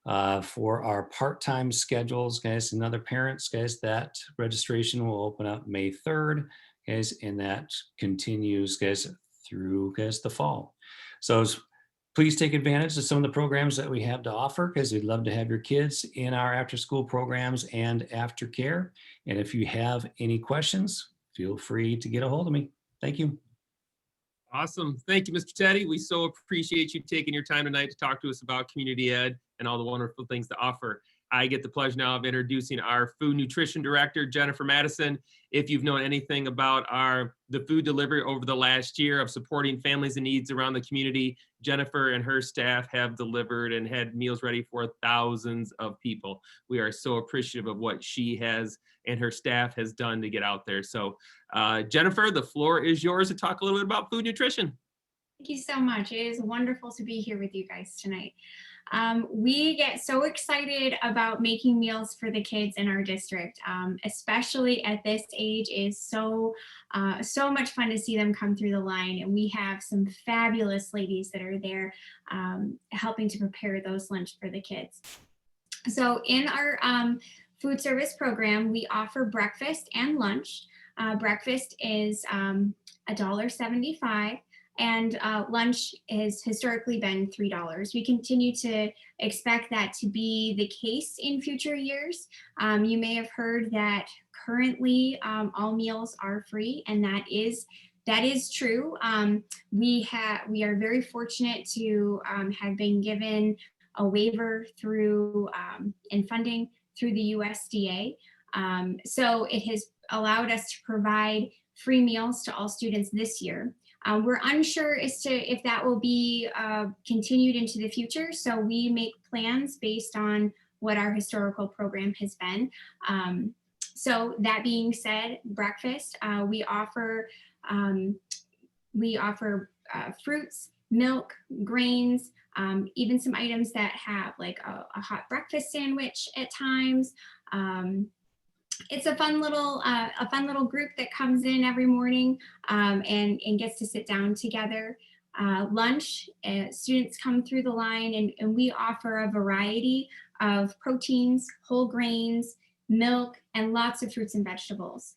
[SPEAKER 6] For our part-time schedules, and other parents, that registration will open up May 3rd, and that continues, through, the fall. So please take advantage of some of the programs that we have to offer, because we'd love to have your kids in our after-school programs and aftercare. And if you have any questions, feel free to get a hold of me. Thank you.
[SPEAKER 1] Awesome. Thank you, Mr. Teddy. We so appreciate you taking your time tonight to talk to us about community ed and all the wonderful things to offer. I get the pleasure now of introducing our food nutrition director, Jennifer Madison. If you've known anything about the food delivery over the last year of supporting families in needs around the community, Jennifer and her staff have delivered and had meals ready for thousands of people. We are so appreciative of what she has and her staff has done to get out there. So Jennifer, the floor is yours to talk a little bit about food nutrition.
[SPEAKER 7] Thank you so much. It is wonderful to be here with you guys tonight. We get so excited about making meals for the kids in our district, especially at this age. Is so much fun to see them come through the line, and we have some fabulous ladies that are there helping to prepare those lunch for the kids. So in our food service program, we offer breakfast and lunch. Breakfast is $1.75. And lunch has historically been $3. We continue to expect that to be the case in future years. You may have heard that currently all meals are free, and that is true. We are very fortunate to have been given a waiver through and funding through the USDA. So it has allowed us to provide free meals to all students this year. We're unsure as to if that will be continued into the future, so we make plans based on what our historical program has been. So that being said, breakfast, we offer fruits, milk, grains, even some items that have like a hot breakfast sandwich at times. It's a fun little group that comes in every morning and gets to sit down together. Lunch, students come through the line, and we offer a variety of proteins, whole grains, milk, and lots of fruits and vegetables.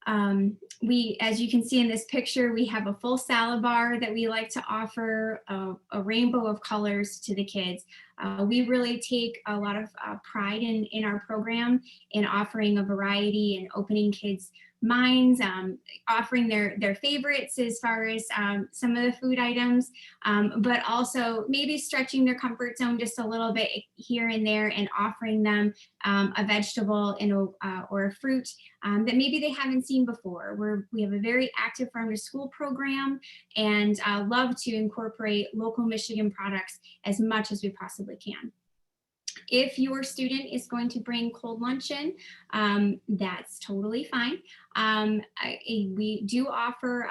[SPEAKER 7] As you can see in this picture, we have a full salad bar that we like to offer a rainbow of colors to the kids. We really take a lot of pride in our program in offering a variety and opening kids' minds, offering their favorites as far as some of the food items, but also maybe stretching their comfort zone just a little bit here and there and offering them a vegetable or a fruit that maybe they haven't seen before. We have a very active farm to school program and love to incorporate local Michigan products as much as we possibly can. If your student is going to bring cold lunch in, that's totally fine. We do offer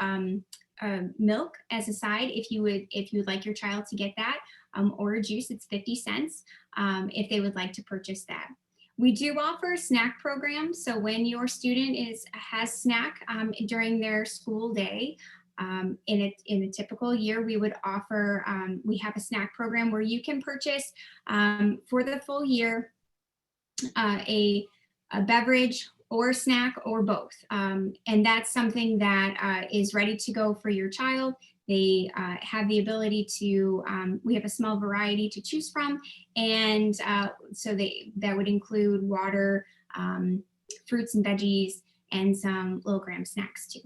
[SPEAKER 7] milk as a side if you would like your child to get that, or a juice. It's 50 cents if they would like to purchase that. We do offer snack programs. So when your student has snack during their school day, in a typical year, we would offer, we have a snack program where you can purchase for the full year a beverage or snack or both. And that's something that is ready to go for your child. They have the ability to, we have a small variety to choose from. And so that would include water, fruits and veggies, and some low gram snacks too.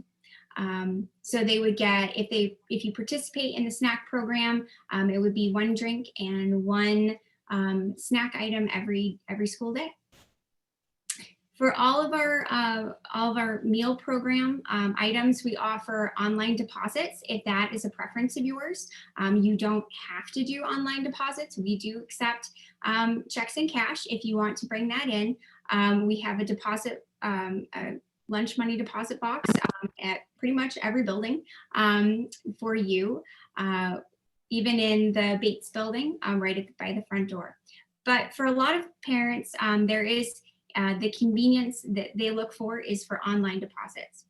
[SPEAKER 7] So they would get, if you participate in the snack program, it would be 1 drink and 1 snack item every school day. For all of our meal program items, we offer online deposits if that is a preference of yours. You don't have to do online deposits. We do accept checks and cash if you want to bring that in. We have a deposit, a lunch money deposit box at pretty much every building for you, even in the Bates building right by the front door. But for a lot of parents, there is the convenience that they look for is for online deposits.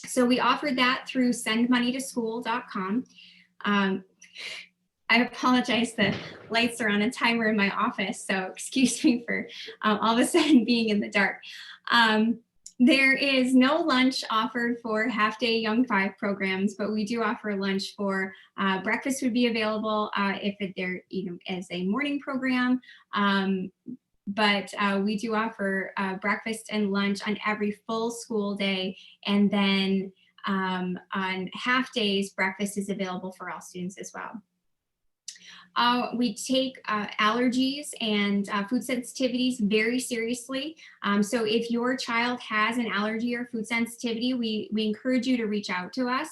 [SPEAKER 7] So we offer that through sendmoneytoschool.com. I apologize, the lights are on a timer in my office, so excuse me for all of a sudden being in the dark. There is no lunch offered for half-day Young 5 programs, but we do offer lunch for breakfast would be available if they're as a morning program. But we do offer breakfast and lunch on every full school day. And then on half days, breakfast is available for all students as well. We take allergies and food sensitivities very seriously. So if your child has an allergy or food sensitivity, we encourage you to reach out to us.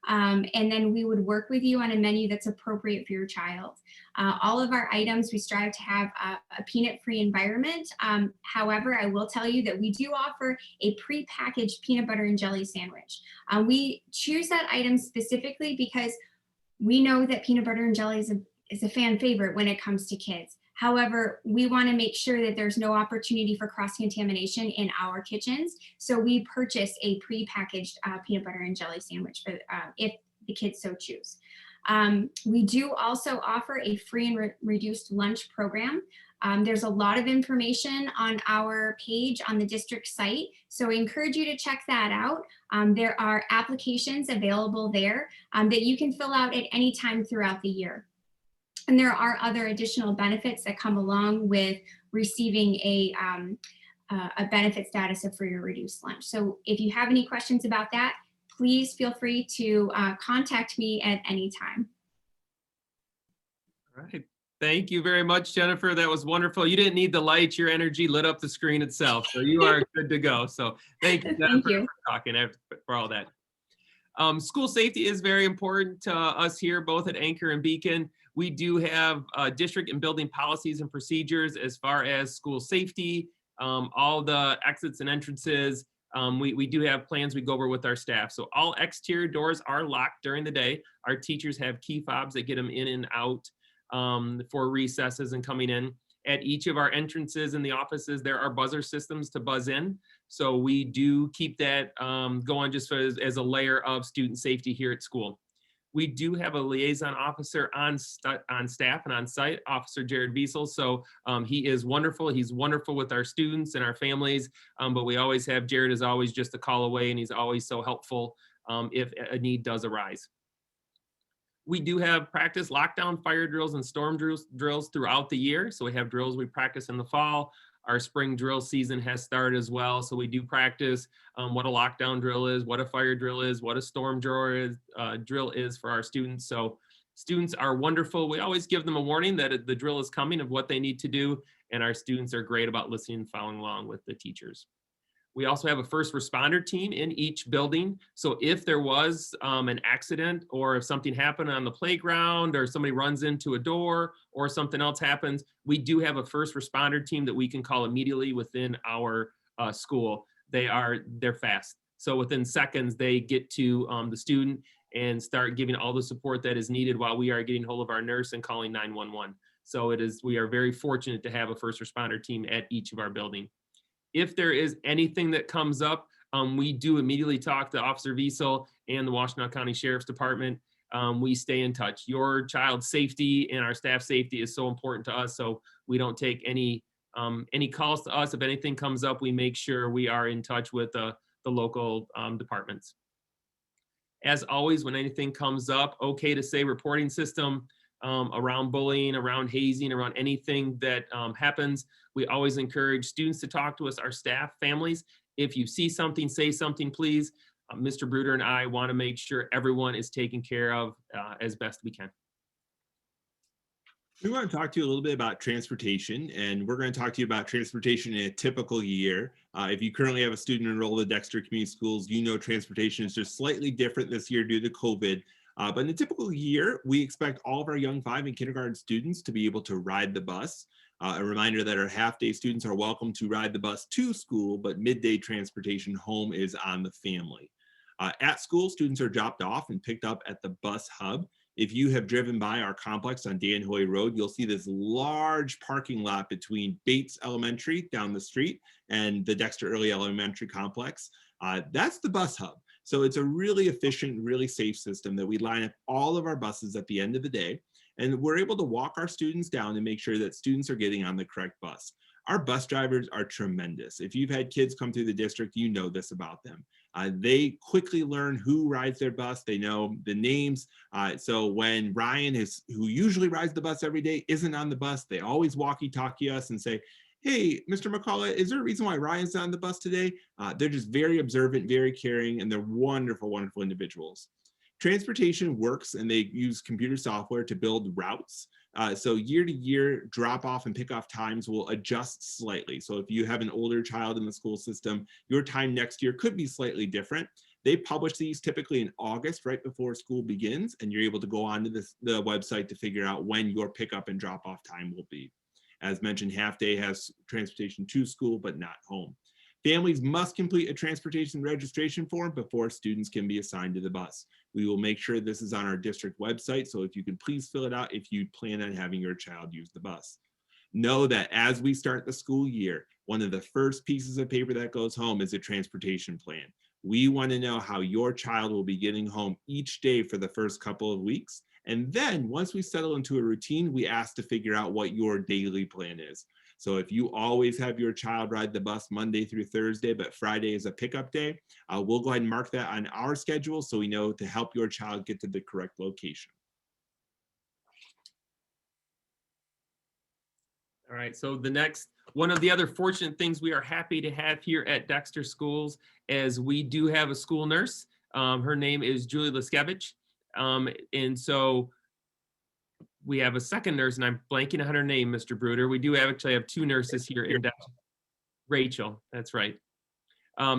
[SPEAKER 7] And then we would work with you on a menu that's appropriate for your child. All of our items, we strive to have a peanut-free environment. However, I will tell you that we do offer a pre-packaged peanut butter and jelly sandwich. We choose that item specifically because we know that peanut butter and jelly is a fan favorite when it comes to kids. However, we want to make sure that there's no opportunity for cross-contamination in our kitchens. So we purchase a pre-packaged peanut butter and jelly sandwich for if the kids so choose. We do also offer a free and reduced lunch program. There's a lot of information on our page on the district site, so I encourage you to check that out. There are applications available there that you can fill out at any time throughout the year. And there are other additional benefits that come along with receiving a benefit status of free or reduced lunch. So if you have any questions about that, please feel free to contact me at any time.
[SPEAKER 1] All right. Thank you very much, Jennifer. That was wonderful. You didn't need the lights. Your energy lit up the screen itself. So you are good to go. So thank you, Jennifer,
[SPEAKER 7] Thank you.
[SPEAKER 1] for talking, for all that. School safety is very important to us here, both at Anchor and Beacon. We do have district and building policies and procedures as far as school safety, all the exits and entrances. We do have plans we go over with our staff. So all exterior doors are locked during the day. Our teachers have key fobs that get them in and out for recesses and coming in. At each of our entrances in the offices, there are buzzer systems to buzz in. So we do keep that going just as a layer of student safety here at school. We do have a liaison officer on staff and on site, Officer Jared Wiesel. So he is wonderful. He's wonderful with our students and our families, but we always have Jared is always just a call away, and he's always so helpful if a need does arise. We do have practice lockdown, fire drills, and storm drills throughout the year. So we have drills we practice in the fall. Our spring drill season has started as well. So we do practice what a lockdown drill is, what a fire drill is, what a storm drill is for our students. So students are wonderful. We always give them a warning that the drill is coming of what they need to do. And our students are great about listening and following along with the teachers. We also have a first responder team in each building. So if there was an accident, or if something happened on the playground, or somebody runs into a door, or something else happens, we do have a first responder team that we can call immediately within our school. They're fast. So within seconds, they get to the student and start giving all the support that is needed while we are getting hold of our nurse and calling 911. So we are very fortunate to have a first responder team at each of our buildings. If there is anything that comes up, we do immediately talk to Officer Wiesel and the Washtenaw County Sheriff's Department. We stay in touch. Your child's safety and our staff safety is so important to us, so we don't take any calls to us. If anything comes up, we make sure we are in touch with the local departments. As always, when anything comes up, okay to say reporting system around bullying, around hazing, around anything that happens. We always encourage students to talk to us, our staff, families. If you see something, say something, please. Mr. Bruder and I want to make sure everyone is taken care of as best we can.
[SPEAKER 2] We want to talk to you a little bit about transportation, and we're going to talk to you about transportation in a typical year. If you currently have a student enrolled at Dexter Community Schools, you know transportation is just slightly different this year due to COVID. But in a typical year, we expect all of our young 5 and kindergarten students to be able to ride the bus. A reminder that our half-day students are welcome to ride the bus to school, but midday transportation home is on the family. At school, students are dropped off and picked up at the bus hub. If you have driven by our complex on Dan Hoy Road, you'll see this large parking lot between Bates Elementary down the street and the Dexter Early Elementary Complex. That's the bus hub. So it's a really efficient, really safe system that we line up all of our buses at the end of the day. And we're able to walk our students down and make sure that students are getting on the correct bus. Our bus drivers are tremendous. If you've had kids come through the district, you know this about them. They quickly learn who rides their bus. They know the names. So when Ryan, who usually rides the bus every day, isn't on the bus, they always walkie-talkie us and say, hey, Mr. McCullough, is there a reason why Ryan's not on the bus today? They're just very observant, very caring, and they're wonderful, wonderful individuals. Transportation works, and they use computer software to build routes. So year to year, drop off and pick off times will adjust slightly. So if you have an older child in the school system, your time next year could be slightly different. They publish these typically in August, right before school begins, and you're able to go onto the website to figure out when your pickup and drop off time will be. As mentioned, half day has transportation to school, but not home. Families must complete a transportation registration form before students can be assigned to the bus. We will make sure this is on our district website, so if you could please fill it out if you plan on having your child use the bus. Know that as we start the school year, one of the first pieces of paper that goes home is a transportation plan. We want to know how your child will be getting home each day for the first couple of weeks. And then once we settle into a routine, we ask to figure out what your daily plan is. So if you always have your child ride the bus Monday through Thursday, but Friday is a pickup day, we'll go ahead and mark that on our schedule so we know to help your child get to the correct location.
[SPEAKER 1] All right, so one of the other fortunate things we are happy to have here at Dexter Schools is we do have a school nurse. Her name is Julie Liskevich. And so we have a second nurse, and I'm blanking on her name, Mr. Bruder. We do actually have 2 nurses here in Dexter. Rachel, that's right.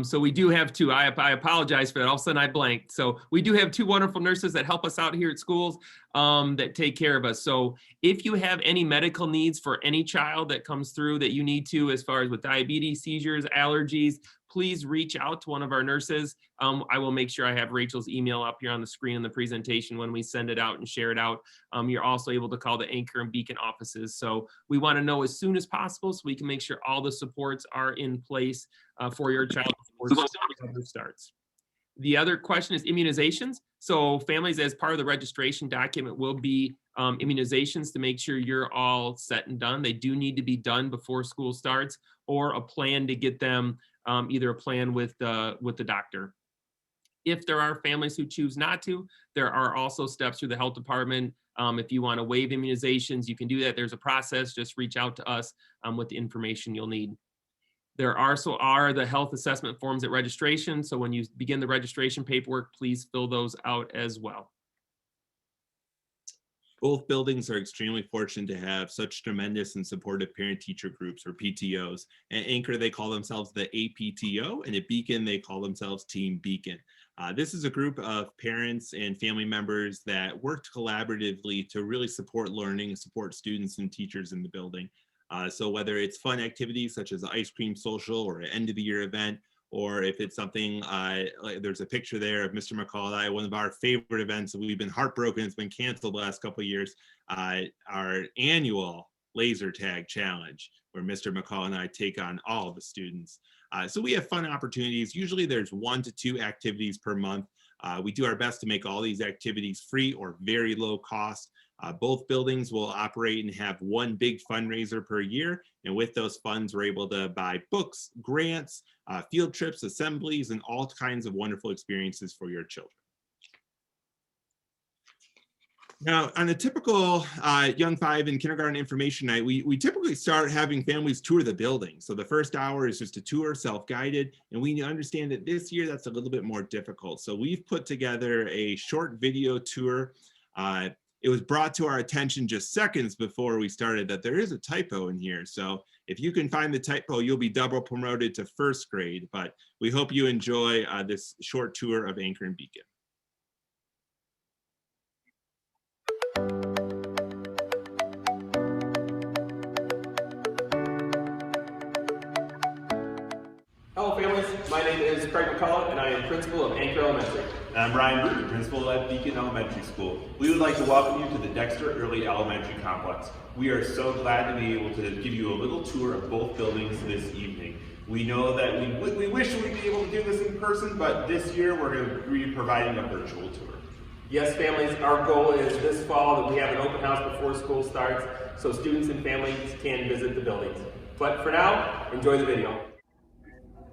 [SPEAKER 1] So we do have 2. I apologize for that. All of a sudden I blanked. So we do have 2 wonderful nurses that help us out here at schools that take care of us. So if you have any medical needs for any child that comes through that you need to, as far as with diabetes, seizures, allergies, please reach out to one of our nurses. I will make sure I have Rachel's email up here on the screen in the presentation when we send it out and share it out. You're also able to call the Anchor and Beacon offices. So we want to know as soon as possible so we can make sure all the supports are in place for your child before school starts. The other question is immunizations. So families, as part of the registration document, will be immunizations to make sure you're all set and done. They do need to be done before school starts, or a plan to get them, either a plan with the doctor. If there are families who choose not to, there are also steps through the health department. If you want to waive immunizations, you can do that. There's a process. Just reach out to us with the information you'll need. There also are the health assessment forms at registration. So when you begin the registration paperwork, please fill those out as well.
[SPEAKER 2] Both buildings are extremely fortunate to have such tremendous and supportive parent-teacher groups, or PTOs. At Anchor, they call themselves the APTO, and at Beacon, they call themselves Team Beacon. This is a group of parents and family members that worked collaboratively to really support learning, support students and teachers in the building. So whether it's fun activities such as the ice cream social or an end of the year event, or if it's something like there's a picture there of Mr. McCall and I, one of our favorite events, and we've been heartbroken, it's been canceled the last couple of years, our annual laser tag challenge, where Mr. McCall and I take on all the students. So we have fun opportunities. Usually there's 1 to 2 activities per month. We do our best to make all these activities free or very low cost. Both buildings will operate and have one big fundraiser per year. And with those funds, we're able to buy books, grants, field trips, assemblies, and all kinds of wonderful experiences for your children. Now, on a typical Young 5 and kindergarten information night, we typically start having families tour the building. So the first hour is just a tour, self-guided, and we understand that this year that's a little bit more difficult. So we've put together a short video tour. It was brought to our attention just seconds before we started that there is a typo in here. So if you can find the typo, you'll be double promoted to first grade. But we hope you enjoy this short tour of Anchor and Beacon.
[SPEAKER 8] Hello families, my name is Craig McCullough and I am principal of Anchor Elementary.
[SPEAKER 9] And I'm Ryan Bruder, principal at Beacon Elementary School. We would like to welcome you to the Dexter Early Elementary Complex. We are so glad to be able to give you a little tour of both buildings this evening. We know that we wish we'd be able to do this in person, but this year we're going to be providing a virtual tour.
[SPEAKER 8] Yes families, our goal is this fall that we have an open house before school starts so students and families can visit the buildings. But for now, enjoy the video.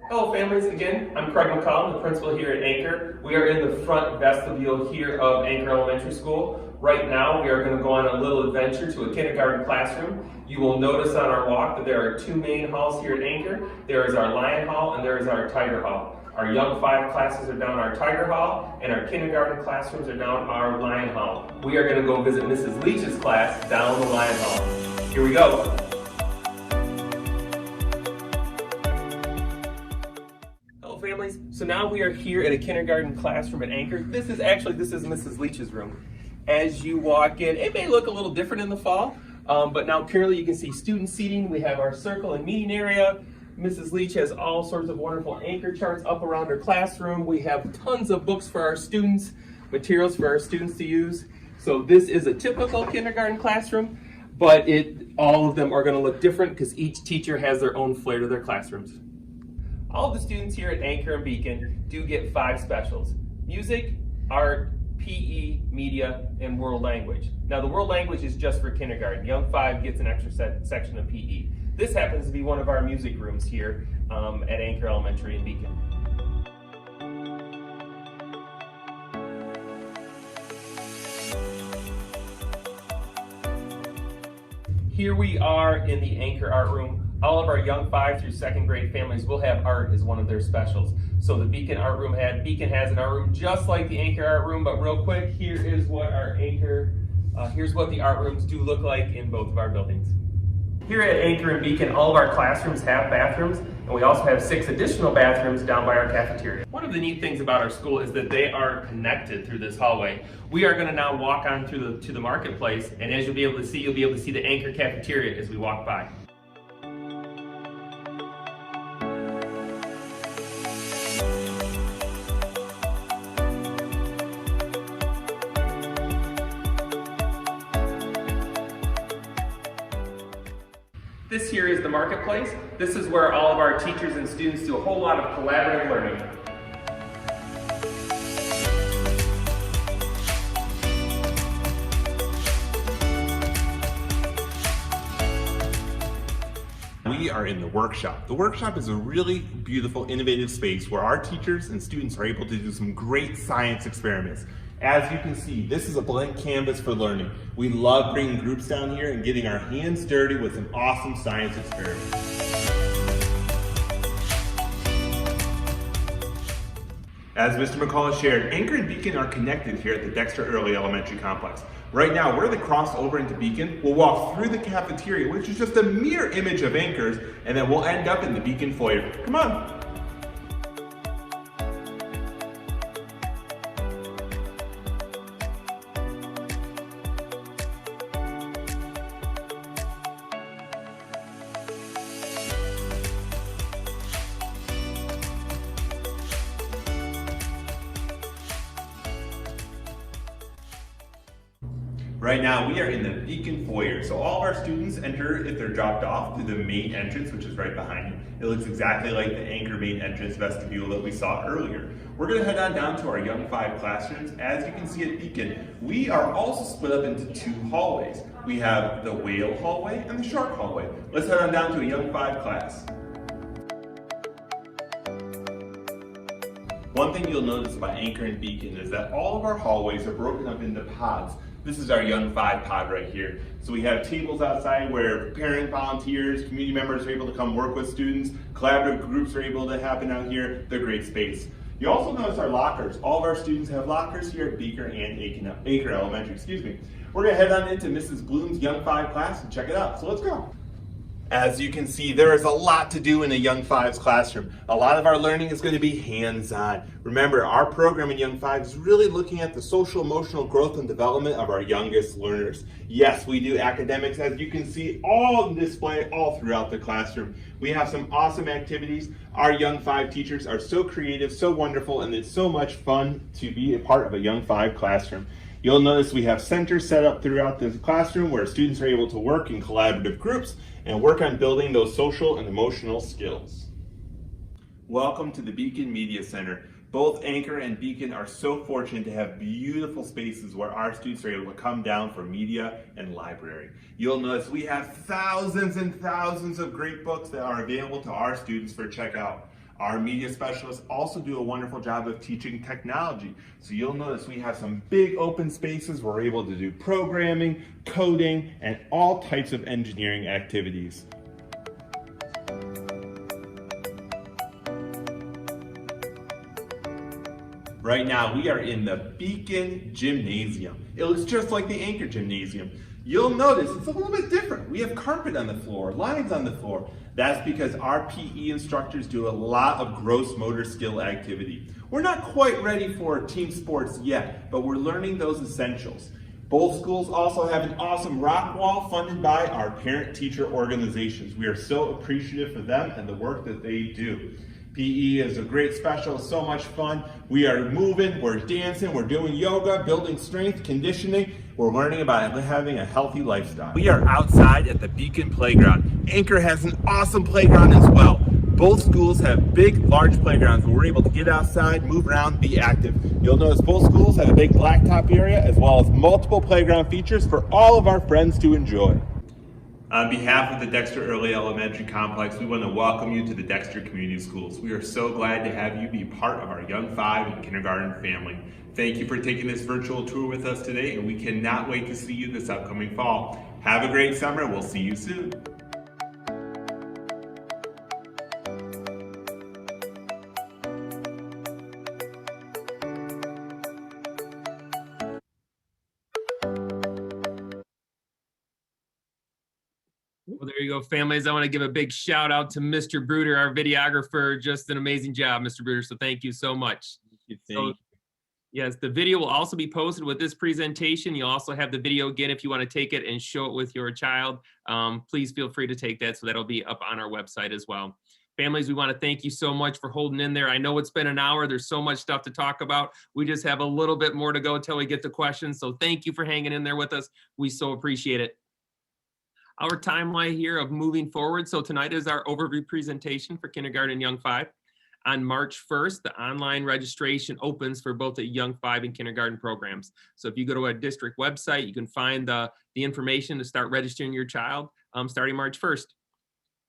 [SPEAKER 8] Hello families, again, I'm Craig McCollum, the principal here at Anchor. We are in the front vestibule here of Anchor Elementary School. Right now, we are going to go on a little adventure to a kindergarten classroom. You will notice on our walk that there are 2 main halls here at Anchor. There is our Lion Hall and there is our Tiger Hall. Our Young 5 classes are down our Tiger Hall and our kindergarten classrooms are down our Lion Hall. We are going to go visit Mrs. Leach's class down the Lion Hall. Here we go. Families. So now we are here at a kindergarten classroom at Anchor. This is Mrs. Leach's room. As you walk in, it may look a little different in the fall, but now currently you can see student seating. We have our circle and meeting area. Mrs. Leach has all sorts of wonderful Anchor charts up around her classroom. We have tons of books for our students, materials for our students to use. So this is a typical kindergarten classroom, but all of them are going to look different because each teacher has their own flair to their classrooms. All of the students here at Anchor and Beacon do get 5 specials: music, art, PE, media, and world language. Now the world language is just for kindergarten. Young 5 gets an extra section of PE. This happens to be one of our music rooms here at Anchor Elementary in Beacon. Here we are in the Anchor art room. All of our Young 5 through 2nd grade families will have art as one of their specials. So the Beacon art room Beacon has an art room just like the Anchor art room, but real quick, here is what here's what the art rooms do look like in both of our buildings. Here at Anchor and Beacon, all of our classrooms have bathrooms, and we also have 6 additional bathrooms down by our cafeteria. One of the neat things about our school is that they are connected through this hallway. We are going to now walk on to the marketplace, and as you'll be able to see the Anchor cafeteria as we walk by. This here is the marketplace. This is where all of our teachers and students do a whole lot of collaborative learning.
[SPEAKER 2] We are in the workshop. The workshop is a really beautiful, innovative space where our teachers and students are able to do some great science experiments. As you can see, this is a blank canvas for learning. We love bringing groups down here and getting our hands dirty with some awesome science experiments. As Mr. McCall has shared, Anchor and Beacon are connected here at the Dexter Early Elementary Complex. Right now, we're the crossover into Beacon. We'll walk through the cafeteria, which is just a mirror image of Anchor's, and then we'll end up in the Beacon foyer. Come on.
[SPEAKER 9] Right now, we are in the Beacon foyer. So all of our students enter, if they're dropped off, through the main entrance, which is right behind you. It looks exactly like the Anchor main entrance vestibule that we saw earlier. We're gonna head on down to our Young 5 classrooms. As you can see at Beacon, we are also split up into 2 hallways. We have the whale hallway and the shark hallway. Let's head on down to a Young 5 class. One thing you'll notice about Anchor and Beacon is that all of our hallways are broken up into pods. This is our Young 5 pod right here. So we have tables outside where parent volunteers, community members are able to come work with students, collaborative groups are able to happen out here. They're great space. You also notice our lockers. All of our students have lockers here at Beaker and Anchor Elementary, excuse me. We're gonna head on into Mrs. Bloom's Young 5 class and check it out. So let's go. As you can see, there is a lot to do in a Young 5's classroom. A lot of our learning is going to be hands-on. Remember, our program in Young 5 is really looking at the social emotional growth and development of our youngest learners. Yes, we do academics, as you can see, all on display all throughout the classroom. We have some awesome activities. Our Young 5 teachers are so creative, so wonderful, and it's so much fun to be a part of a Young 5 classroom. You'll notice we have centers set up throughout the classroom where students are able to work in collaborative groups and work on building those social and emotional skills. Welcome to the Beacon Media Center. Both Anchor and Beacon are so fortunate to have beautiful spaces where our students are able to come down for media and library. You'll notice we have thousands and thousands of great books that are available to our students for checkout. Our media specialists also do a wonderful job of teaching technology. So you'll notice we have some big open spaces where we're able to do programming, coding, and all types of engineering activities. Right now, we are in the Beacon Gymnasium. It looks just like the Anchor Gymnasium. You'll notice it's a little bit different. We have carpet on the floor, lines on the floor. That's because our PE instructors do a lot of gross motor skill activity. We're not quite ready for team sports yet, but we're learning those essentials. Both schools also have an awesome rock wall funded by our parent-teacher organizations. We are so appreciative for them and the work that they do. PE is a great special, so much fun. We are moving, we're dancing, we're doing yoga, building strength, conditioning. We're learning about having a healthy lifestyle. We are outside at the Beacon Playground. Anchor has an awesome playground as well. Both schools have big, large playgrounds where we're able to get outside, move around, be active. You'll notice both schools have a big blacktop area as well as multiple playground features for all of our friends to enjoy. On behalf of the Dexter Early Elementary Complex, we want to welcome you to the Dexter Community Schools. We are so glad to have you be part of our Young 5 and kindergarten family. Thank you for taking this virtual tour with us today, and we cannot wait to see you this upcoming fall. Have a great summer. We'll see you soon.
[SPEAKER 1] Well, there you go, families. I want to give a big shout out to Mr. Bruder, our videographer. Just an amazing job, Mr. Bruder. So thank you so much. So, yes, the video will also be posted with this presentation. You'll also have the video again if you want to take it and show it with your child. Please feel free to take that. So that'll be up on our website as well. Families, we want to thank you so much for holding in there. I know it's been an hour. There's so much stuff to talk about. We just have a little bit more to go until we get to questions. So thank you for hanging in there with us. We so appreciate it. Our timeline here of moving forward. So tonight is our overview presentation for kindergarten Young 5. On March 1st, the online registration opens for both the Young 5 and kindergarten programs. So if you go to a district website, you can find the information to start registering your child starting March 1st.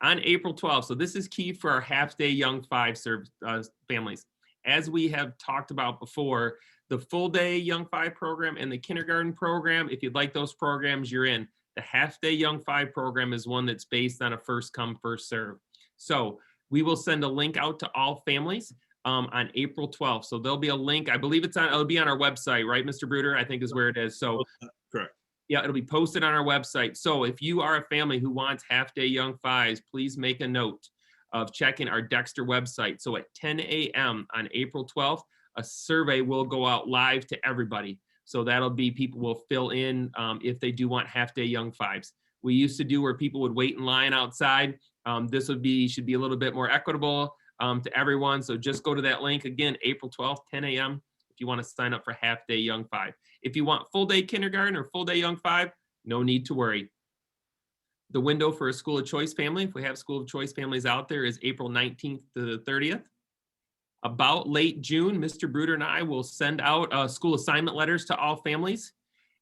[SPEAKER 1] On April 12th, so this is key for our half-day Young 5 families. As we have talked about before, the full-day Young 5 program and the kindergarten program, if you'd like those programs, you're in. The half-day Young 5 program is one that's based on a first-come, first-serve. So we will send a link out to all families on April 12th. So there'll be a link. I believe it'll be on our website, right, Mr. Bruder? I think is where it is. So
[SPEAKER 2] correct.
[SPEAKER 1] Yeah, it'll be posted on our website. So if you are a family who wants half-day Young 5s, please make a note of checking our Dexter website. So at 10 a.m. on April 12th, a survey will go out live to everybody. So that'll be people will fill in if they do want half-day Young 5s. We used to do where people would wait in line outside. This should be a little bit more equitable to everyone. So just go to that link again, April 12th, 10 a.m. if you want to sign up for half-day Young 5. If you want full-day kindergarten or full-day Young 5, no need to worry. The window for a school of choice family, if we have school of choice families out there, is April 19th to the 30th. About late June, Mr. Bruder and I will send out school assignment letters to all families.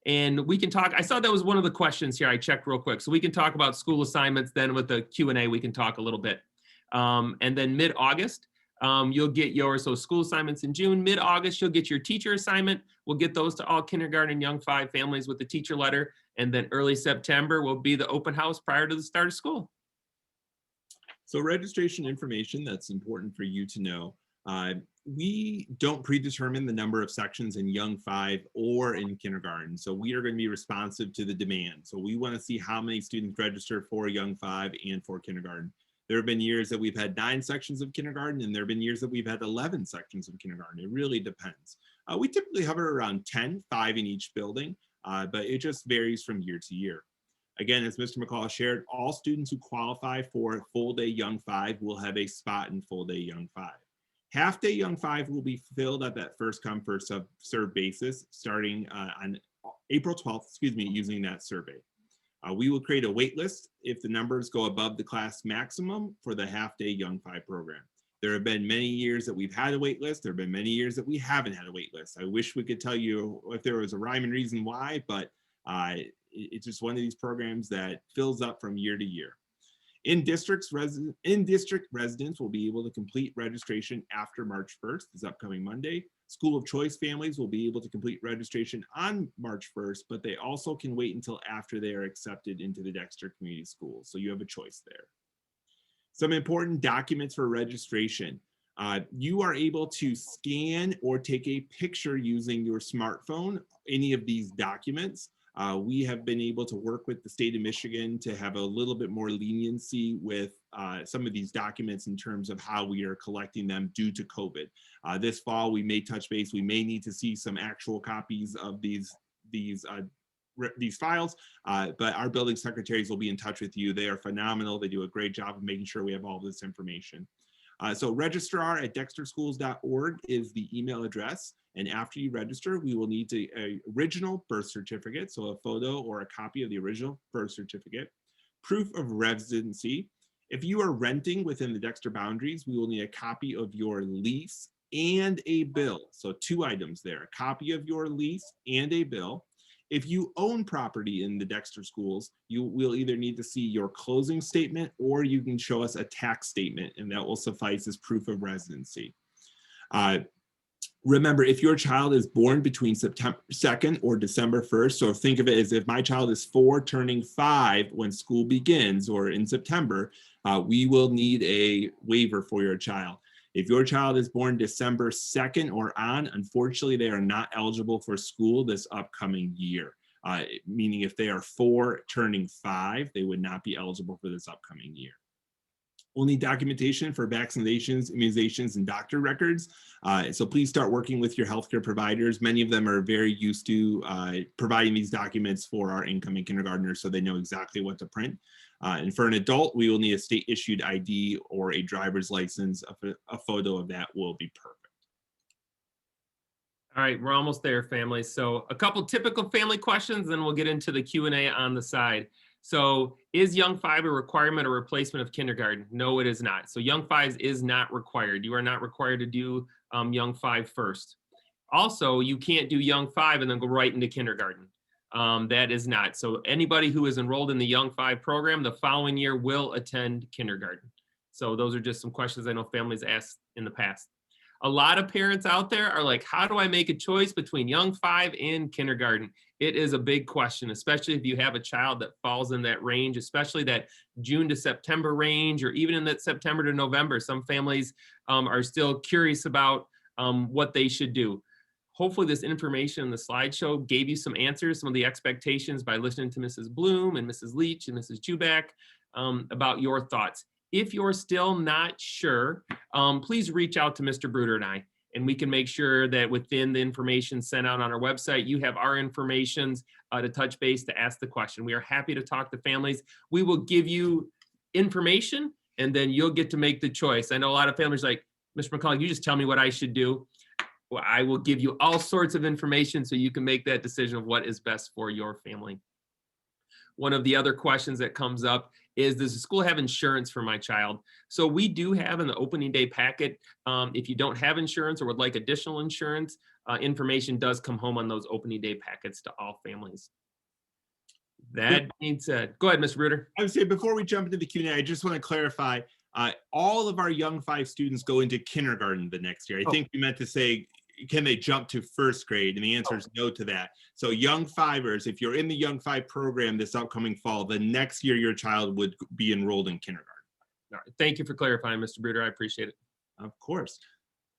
[SPEAKER 1] And we can talk, I saw that was one of the questions here, I checked real quick. So we can talk about school assignments, then with the Q&A, we can talk a little bit. And then mid-August, you'll get yours, so school assignments in June. Mid-August, you'll get your teacher assignment. We'll get those to all kindergarten and Young 5 families with the teacher letter. And then early September will be the open house prior to the start of school.
[SPEAKER 2] So registration information that's important for you to know. We don't predetermine the number of sections in Young 5 or in kindergarten. So we are going to be responsive to the demand. So we want to see how many students register for Young 5 and for kindergarten. There have been years that we've had 9 sections of kindergarten, and there have been years that we've had 11 sections of kindergarten. It really depends. We typically hover around 10, 5 in each building, but it just varies from year to year. Again, as Mr. McCall shared, all students who qualify for full-day Young 5 will have a spot in full-day Young 5. Half-day Young 5 will be filled at that first come, first served basis starting on April 12th, using that survey. We will create a wait list if the numbers go above the class maximum for the half-day Young 5 program. There have been many years that we've had a wait list. There have been many years that we haven't had a wait list. I wish we could tell you if there was a rhyme and reason why, but it's just one of these programs that fills up from year to year. In-district residents will be able to complete registration after March 1st, this upcoming Monday. School of choice families will be able to complete registration on March 1st, but they also can wait until after they are accepted into the Dexter Community Schools. So you have a choice there. Some important documents for registration. You are able to scan or take a picture using your smartphone, any of these documents. We have been able to work with the state of Michigan to have a little bit more leniency with some of these documents in terms of how we are collecting them due to COVID. This fall, we may touch base. We may need to see some actual copies of these files, but our building secretaries will be in touch with you. They are phenomenal. They do a great job of making sure we have all this information. So registrar@dexterschools.org is the email address. And after you register, we will need an original birth certificate, so a photo or a copy of the original birth certificate, proof of residency. If you are renting within the Dexter boundaries, we will need a copy of your lease and a bill. So 2 items there, a copy of your lease and a bill. If you own property in the Dexter schools, you will either need to see your closing statement or you can show us a tax statement, and that will suffice as proof of residency. Remember, if your child is born between September 2nd or December 1st, so think of it as if my child is 4 turning 5 when school begins or in September, we will need a waiver for your child. If your child is born December 2nd or on, unfortunately, they are not eligible for school this upcoming year. Meaning if they are 4 turning 5, they would not be eligible for this upcoming year. Only documentation for vaccinations, immunizations, and doctor records. So please start working with your healthcare providers. Many of them are very used to providing these documents for our incoming kindergartners, so they know exactly what to print. And for an adult, we will need a state issued ID or a driver's license. A photo of that will be perfect.
[SPEAKER 1] All right, we're almost there, family. So a couple typical family questions, then we'll get into the Q&A on the side. So is Young 5 a requirement or replacement of kindergarten? No, it is not. So Young 5 is not required. You are not required to do Young 5 first. Also, you can't do Young 5 and then go right into kindergarten. That is not. So anybody who is enrolled in the Young 5 program the following year will attend kindergarten. So those are just some questions I know families asked in the past. A lot of parents out there are like, how do I make a choice between Young 5 and kindergarten? It is a big question, especially if you have a child that falls in that range, especially that June to September range, or even in that September to November. Some families are still curious about what they should do. Hopefully this information in the slideshow gave you some answers, some of the expectations by listening to Mrs. Bloom and Mrs. Leach and Mrs. Juback about your thoughts. If you're still not sure, please reach out to Mr. Bruder and I, and we can make sure that within the information sent out on our website, you have our information to touch base to ask the question. We are happy to talk to families. We will give you information, and then you'll get to make the choice. I know a lot of families are like, Mr. McCall, you just tell me what I should do. Well, I will give you all sorts of information so you can make that decision of what is best for your family. One of the other questions that comes up is, does the school have insurance for my child? So we do have in the opening day packet, if you don't have insurance or would like additional insurance, information does come home on those opening day packets to all families. That being said, go ahead, Mr. Bruder.
[SPEAKER 2] I would say before we jump into the Q&A, I just want to clarify, all of our Young 5 students go into kindergarten the next year. I think you meant to say, can they jump to first grade? And the answer is no to that. So Young 5ers, if you're in the Young 5 program this upcoming fall, the next year your child would be enrolled in kindergarten.
[SPEAKER 1] All right. Thank you for clarifying, Mr. Bruder. I appreciate it.
[SPEAKER 2] Of course.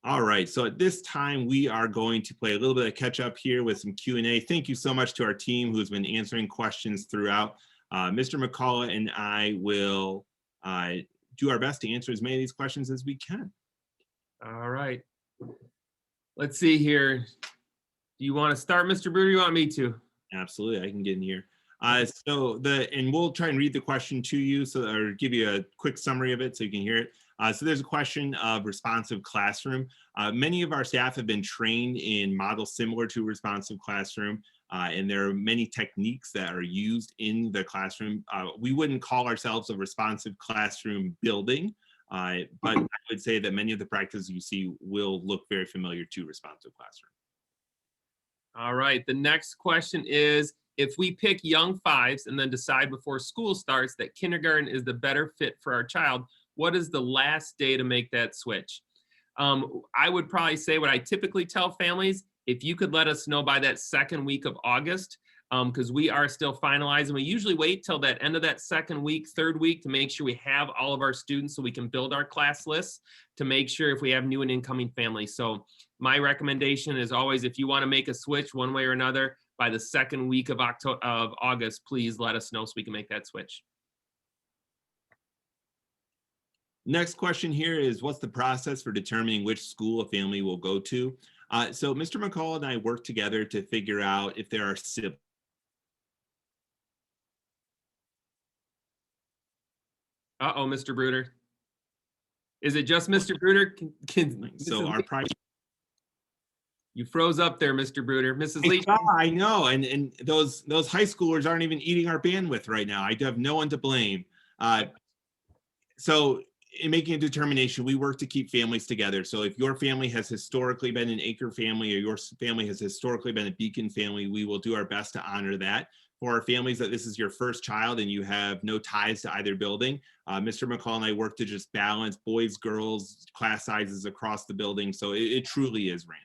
[SPEAKER 2] All right, so at this time, we are going to play a little bit of catch up here with some Q&A. Thank you so much to our team who's been answering questions throughout. Mr. McCullough and I will do our best to answer as many of these questions as we can.
[SPEAKER 1] All right. Let's see here. Do you want to start, Mr. Bruder? You want me to?
[SPEAKER 2] Absolutely, I can get in here. And we'll try and read the question to you, or give you a quick summary of it so you can hear it. So there's a question of responsive classroom. Many of our staff have been trained in models similar to responsive classroom, and there are many techniques that are used in the classroom. We wouldn't call ourselves a responsive classroom building, but I would say that many of the practices you see will look very familiar to responsive classroom.
[SPEAKER 1] All right, the next question is, if we pick Young 5s and then decide before school starts that kindergarten is the better fit for our child, what is the last day to make that switch? I would probably say what I typically tell families, if you could let us know by that second week of August, because we are still finalizing. We usually wait till that end of that second week, third week, to make sure we have all of our students so we can build our class lists to make sure if we have new and incoming families. So my recommendation is always, if you want to make a switch one way or another, by the second week of August, please let us know so we can make that switch.
[SPEAKER 2] Next question here is, what's the process for determining which school a family will go to? So Mr. McCall and I work together to figure out if there are siblings.
[SPEAKER 1] Uh-oh, Mr. Bruder. Is it just Mr. Bruder? You froze up there, Mr. Bruder. Mrs. Leach.
[SPEAKER 2] I know, and those high schoolers aren't even eating our bandwidth right now. I have no one to blame. So in making a determination, we work to keep families together. So if your family has historically been an Anchor family, or your family has historically been a Beacon family, we will do our best to honor that. For our families that this is your first child and you have no ties to either building, Mr. McCall and I work to just balance boys, girls, class sizes across the building. So it truly is random.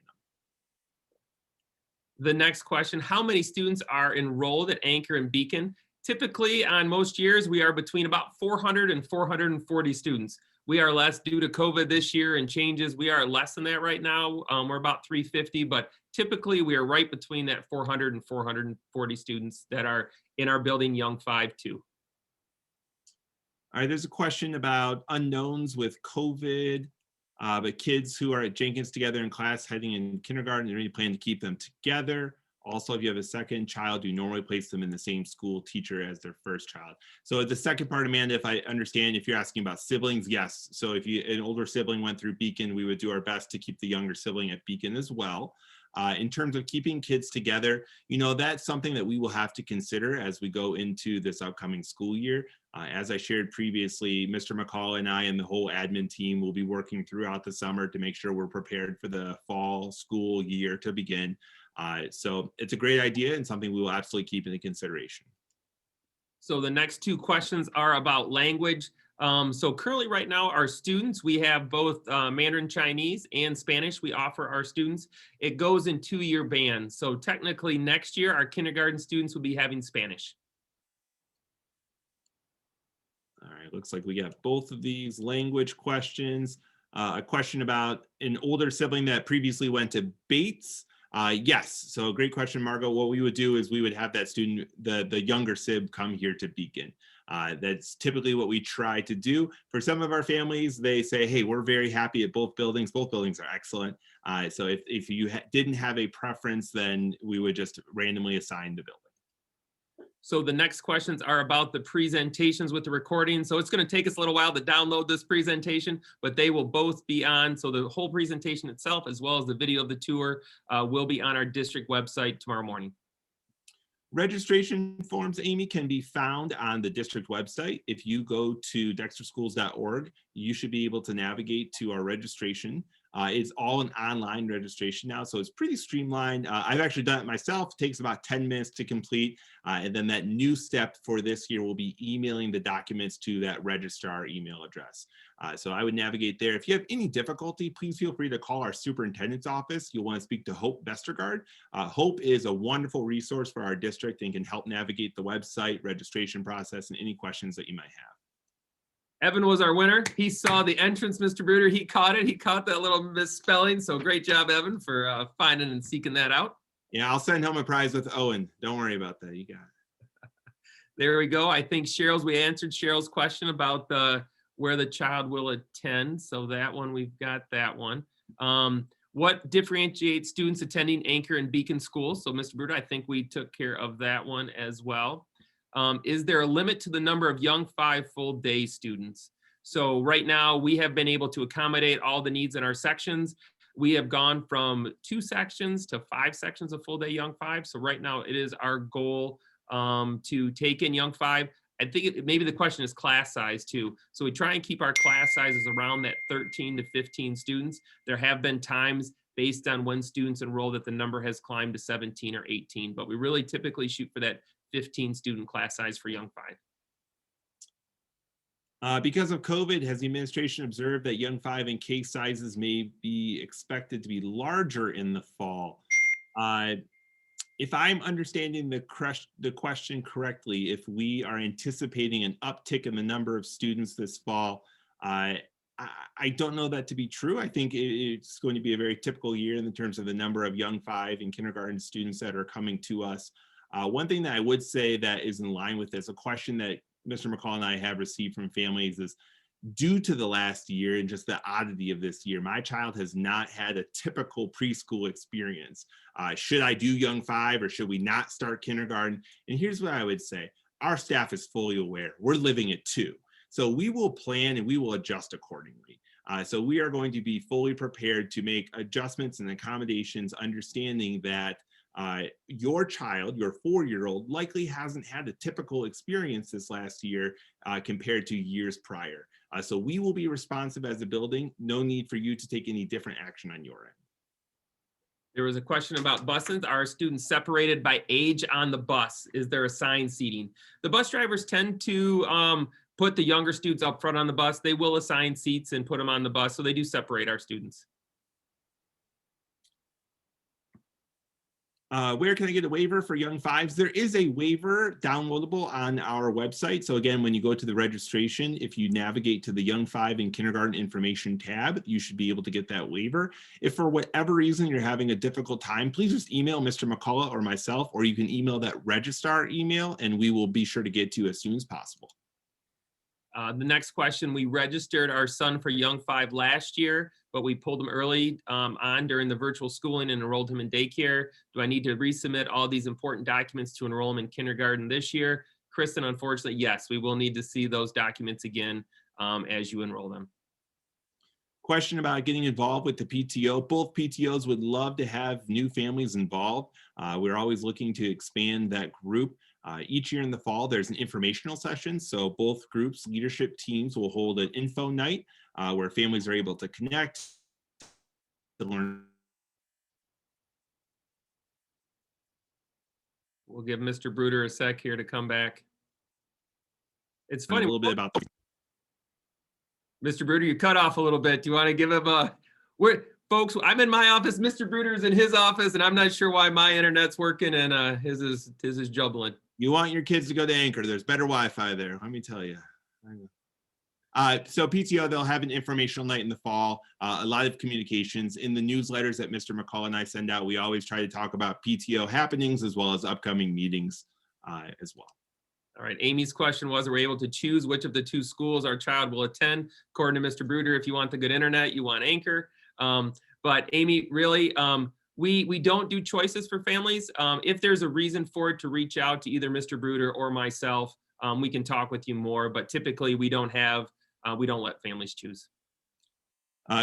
[SPEAKER 1] The next question, how many students are enrolled at Anchor and Beacon? Typically, on most years, we are between about 400 and 440 students. We are less due to COVID this year and changes. We are less than that right now. We're about 350, but typically we are right between that 400 and 440 students that are in our building, Young 5 too.
[SPEAKER 2] All right, there's a question about unknowns with COVID, but kids who are at Jenkins together in class heading in kindergarten, do you plan to keep them together? Also, if you have a second child, you normally place them in the same school teacher as their first child. So the second part, Amanda, if I understand, if you're asking about siblings, yes. So if an older sibling went through Beacon, we would do our best to keep the younger sibling at Beacon as well. In terms of keeping kids together, that's something that we will have to consider as we go into this upcoming school year. As I shared previously, Mr. McCall and I and the whole admin team will be working throughout the summer to make sure we're prepared for the fall school year to begin. So it's a great idea and something we will absolutely keep into consideration.
[SPEAKER 1] So the next two questions are about language. So currently right now, our students, we have both Mandarin Chinese and Spanish we offer our students. It goes in 2-year bands. So technically next year, our kindergarten students will be having Spanish.
[SPEAKER 2] All right, looks like we got both of these language questions. A question about an older sibling that previously went to Bates. Yes, so great question, Margot. What we would do is we would have that student, the younger sib, come here to Beacon. That's typically what we try to do. For some of our families, they say, hey, we're very happy at both buildings. Both buildings are excellent. So if you didn't have a preference, then we would just randomly assign the building.
[SPEAKER 1] So the next questions are about the presentations with the recording. So it's going to take us a little while to download this presentation, but they will both be on. So the whole presentation itself, as well as the video of the tour, will be on our district website tomorrow morning.
[SPEAKER 2] Registration forms, Amy, can be found on the district website. If you go to dexterschools.org, you should be able to navigate to our registration. It's all an online registration now, so it's pretty streamlined. I've actually done it myself. It takes about 10 minutes to complete. And then that new step for this year will be emailing the documents to that registrar email address. So I would navigate there. If you have any difficulty, please feel free to call our superintendent's office. You'll want to speak to Hope Vestergaard. Hope is a wonderful resource for our district and can help navigate the website, registration process, and any questions that you might have.
[SPEAKER 1] Evan was our winner. He saw the entrance, Mr. Bruder. He caught it. He caught that little misspelling. So great job, Evan, for finding and seeking that out.
[SPEAKER 2] Yeah, I'll send home a prize with Owen. Don't worry about that. You got it.
[SPEAKER 1] There we go. I think we answered Cheryl's question about where the child will attend. So that one, we've got that one. What differentiates students attending Anchor and Beacon schools? So Mr. Bruder, I think we took care of that one as well. Is there a limit to the number of Young 5 full day students? So right now we have been able to accommodate all the needs in our sections. We have gone from 2 sections to 5 sections of full day Young 5. So right now it is our goal to take in Young 5. I think maybe the question is class size too. So we try and keep our class sizes around that 13 to 15 students. There have been times based on when students enroll that the number has climbed to 17 or 18, but we really typically shoot for that 15 student class size for Young 5.
[SPEAKER 2] Because of COVID, has the administration observed that Young 5 and case sizes may be expected to be larger in the fall? If I'm understanding the question correctly, if we are anticipating an uptick in the number of students this fall, I don't know that to be true. I think it's going to be a very typical year in terms of the number of Young 5 and kindergarten students that are coming to us. One thing that I would say that is in line with this, a question that Mr. McCall and I have received from families is, due to the last year and just the oddity of this year, my child has not had a typical preschool experience. Should I do Young 5 or should we not start kindergarten? And here's what I would say. Our staff is fully aware. We're living it too. So we will plan and we will adjust accordingly. So we are going to be fully prepared to make adjustments and accommodations, understanding that your child, your 4-year-old, likely hasn't had a typical experience this last year compared to years prior. So we will be responsive as a building. No need for you to take any different action on your end.
[SPEAKER 1] There was a question about buses. Are students separated by age on the bus? Is there assigned seating? The bus drivers tend to put the younger students up front on the bus. They will assign seats and put them on the bus. So they do separate our students. Where can I get a waiver for Young 5s? There is a waiver downloadable on our website. So again, when you go to the registration, if you navigate to the Young 5 and Kindergarten Information tab, you should be able to get that waiver. If for whatever reason you're having a difficult time, please just email Mr. McCullough or myself, or you can email that registrar email and we will be sure to get to you as soon as possible. The next question, we registered our son for Young 5 last year, but we pulled him early on during the virtual schooling and enrolled him in daycare. Do I need to resubmit all these important documents to enroll him in kindergarten this year? Kristen, unfortunately, yes, we will need to see those documents again as you enroll them.
[SPEAKER 2] Question about getting involved with the PTO. Both PTOs would love to have new families involved. We're always looking to expand that group. Each year in the fall, there's an informational session. So both groups, leadership teams will hold an info night where families are able to connect, to learn.
[SPEAKER 1] We'll give Mr. Bruder a sec here to come back. It's funny.
[SPEAKER 2] A little bit about
[SPEAKER 1] Mr. Bruder, you cut off a little bit. Do you want to give him folks, I'm in my office, Mr. Bruder's in his office, and I'm not sure why my internet's working and his is jubbling.
[SPEAKER 2] You want your kids to go to Anchor. There's better Wi-Fi there, let me tell you. So PTO, they'll have an informational night in the fall, a lot of communications. In the newsletters that Mr. McCall and I send out, we always try to talk about PTO happenings as well as upcoming meetings as well.
[SPEAKER 1] All right, Amy's question was, are we able to choose which of the 2 schools our child will attend? According to Mr. Bruder, if you want the good internet, you want Anchor. But Amy, really, We don't do choices for families. If there's a reason for it, to reach out to either Mr. Bruder or myself, we can talk with you more, but typically we don't let families choose.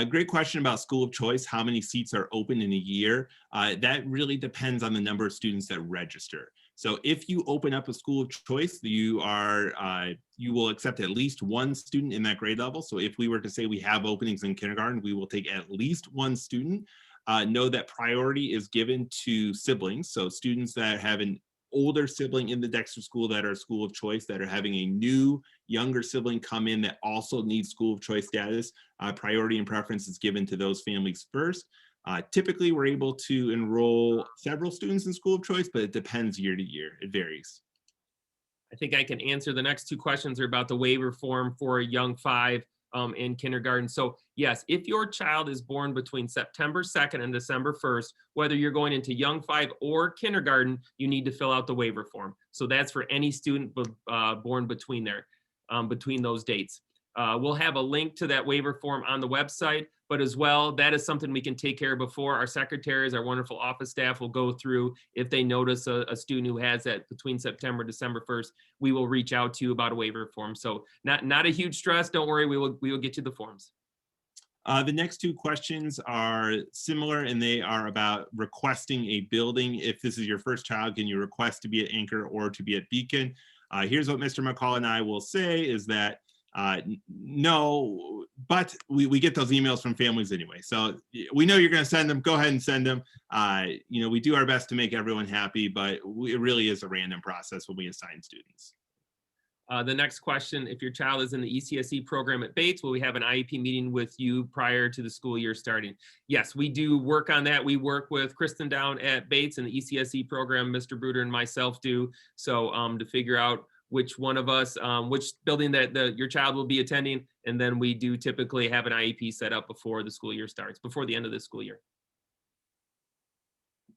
[SPEAKER 2] Great question about school of choice. How many seats are open in a year? That really depends on the number of students that register. So if you open up a school of choice, you will accept at least one student in that grade level. So if we were to say we have openings in kindergarten, we will take at least one student. Know that priority is given to siblings. So students that have an older sibling in the Dexter school that are school of choice, that are having a new younger sibling come in that also needs school of choice status, priority and preference is given to those families first. Typically, we're able to enroll several students in school of choice, but it depends year to year. It varies.
[SPEAKER 1] I think I can answer the next two questions are about the waiver form for a young 5 in kindergarten. So yes, if your child is born between September 2nd and December 1st, whether you're going into young 5 or kindergarten, you need to fill out the waiver form. So that's for any student born between those dates. We'll have a link to that waiver form on the website, but as well, that is something we can take care of before. Our secretaries, our wonderful office staff will go through. If they notice a student who has that between September and December 1st, we will reach out to you about a waiver form. So not a huge stress. Don't worry, we will get you the forms.
[SPEAKER 2] The next two questions are similar, and they are about requesting a building. If this is your first child, can you request to be at Anchor or to be at Beacon? Here's what Mr. McCall and I will say is that no, but we get those emails from families anyway. So we know you're going to send them. Go ahead and send them. We do our best to make everyone happy, but it really is a random process when we assign students.
[SPEAKER 1] The next question, if your child is in the ECSE program at Bates, will we have an IEP meeting with you prior to the school year starting? Yes, we do work on that. We work with Kristen down at Bates and the ECSE program, Mr. Bruder and myself do. So to figure out which one of us, which building that your child will be attending. And then we do typically have an IEP set up before the school year starts, before the end of the school year.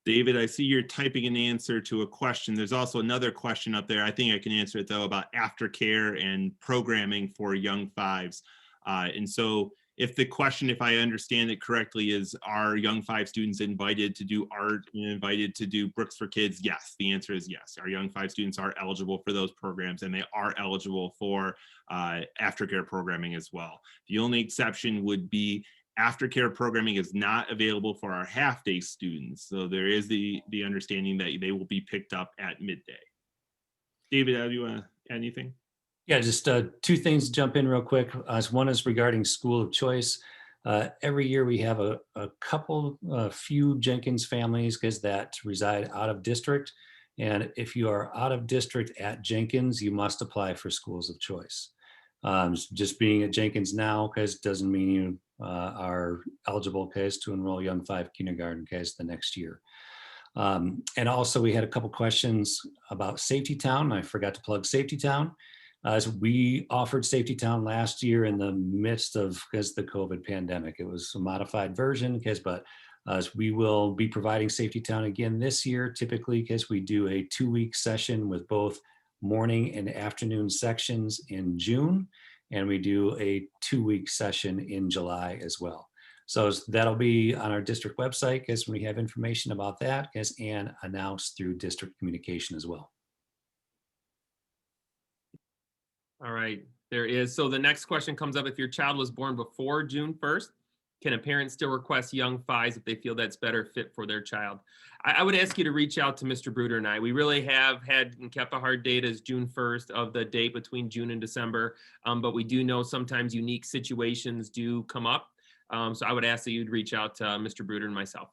[SPEAKER 2] David, I see you're typing an answer to a question. There's also another question up there. I think I can answer it though, about aftercare and programming for young 5s. And so if the question, if I understand it correctly, is are young 5 students invited to do art and invited to do Brooks for Kids? Yes, the answer is yes. Our young 5 students are eligible for those programs, and they are eligible for aftercare programming as well. The only exception would be aftercare programming is not available for our half-day students. So there is the understanding that they will be picked up at midday. David, do you want to add anything?
[SPEAKER 6] Yeah, just two things to jump in real quick. One is regarding school of choice. Every year we have a few Jenkins families that reside out of district. And if you are out of district at Jenkins, you must apply for schools of choice. Just being at Jenkins now doesn't mean you are eligible to enroll young 5 kindergarten the next year. And also we had a couple questions about Safety Town. I forgot to plug Safety Town. As we offered Safety Town last year in the midst of the COVID pandemic. It was a modified version, but we will be providing Safety Town again this year. Typically, we do a 2-week session with both morning and afternoon sections in June, and we do a 2-week session in July as well. So that'll be on our district website when we have information about that and announced through district communication as well.
[SPEAKER 1] All right, there is. So the next question comes up, if your child was born before June 1st, can a parent still request young 5s if they feel that's better fit for their child? I would ask you to reach out to Mr. Bruder and I. We really have had and kept a hard date as June 1st of the date between June and December, but we do know sometimes unique situations do come up. So I would ask that you'd reach out to Mr. Bruder and myself.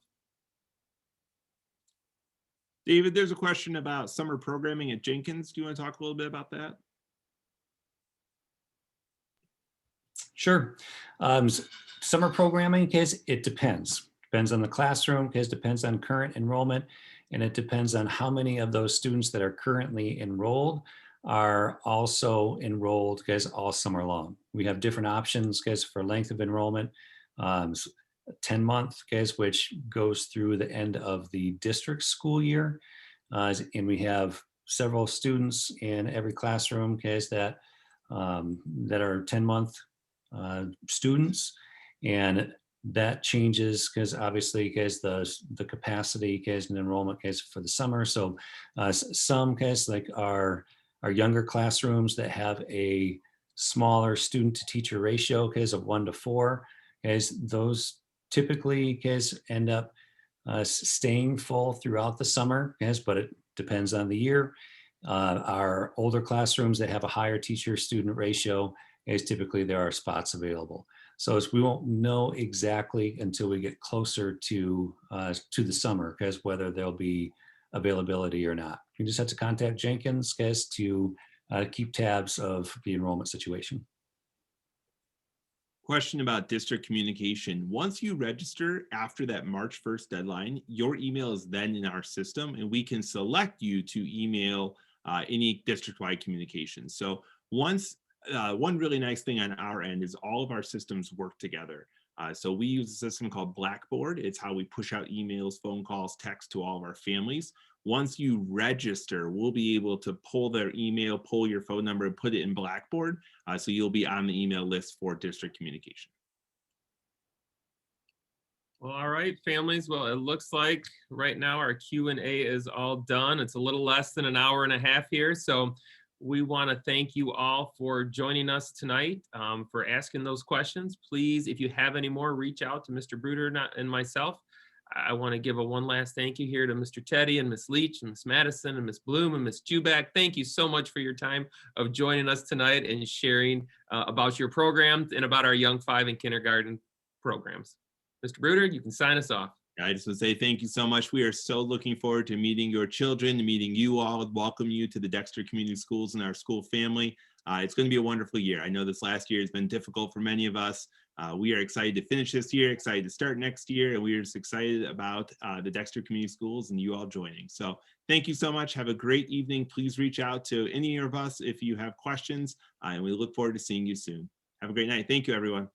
[SPEAKER 2] David, there's a question about summer programming at Jenkins. Do you want to talk a little bit about that?
[SPEAKER 6] Sure. Summer programming, it depends. Depends on the classroom, depends on current enrollment, and it depends on how many of those students that are currently enrolled are also enrolled all summer long. We have different options for length of enrollment. 10-month, which goes through the end of the district school year. And we have several students in every classroom that are 10-month students. And That changes because obviously guys the capacity guys and enrollment guys for the summer. So some guys like our younger classrooms that have a smaller student to teacher ratio guys of 1 to 4 guys, those typically guys end up staying full throughout the summer guys, but it depends on the year. Our older classrooms that have a higher teacher student ratio guys, typically there are spots available. So we won't know exactly until we get closer to the summer, guys, whether there'll be availability or not. You just have to contact Jenkins, guys, to keep tabs of the enrollment situation.
[SPEAKER 2] Question about district communication. Once you register after that March 1st deadline, your email is then in our system and we can select you to email any district-wide communications. So once one really nice thing on our end is all of our systems work together. So we use a system called Blackboard. It's how we push out emails, phone calls, text to all of our families. Once you register, we'll be able to pull their email, pull your phone number, and put it in Blackboard. So you'll be on the email list for district communication.
[SPEAKER 1] Well, all right, families. Well, it looks like right now our Q&A is all done. It's a little less than an hour and a half here. So we want to thank you all for joining us tonight, for asking those questions. Please, if you have any more, reach out to Mr. Bruder and myself. I want to give one last thank you here to Mr. Teddy and Ms. Leach and Ms. Madison and Ms. Bloom and Ms. Juback. Thank you so much for your time of joining us tonight and sharing about your programs and about our Young 5 and kindergarten programs. Mr. Bruder, you can sign us off.
[SPEAKER 2] I just want to say thank you so much. We are so looking forward to meeting your children, to meeting you all, welcome you to the Dexter Community Schools and our school family. It's going to be a wonderful year. I know this last year has been difficult for many of us. We are excited to finish this year, excited to start next year, and we are just excited about the Dexter Community Schools and you all joining. So thank you so much. Have a great evening. Please reach out to any of us if you have questions, and we look forward to seeing you soon. Have a great night. Thank you, everyone.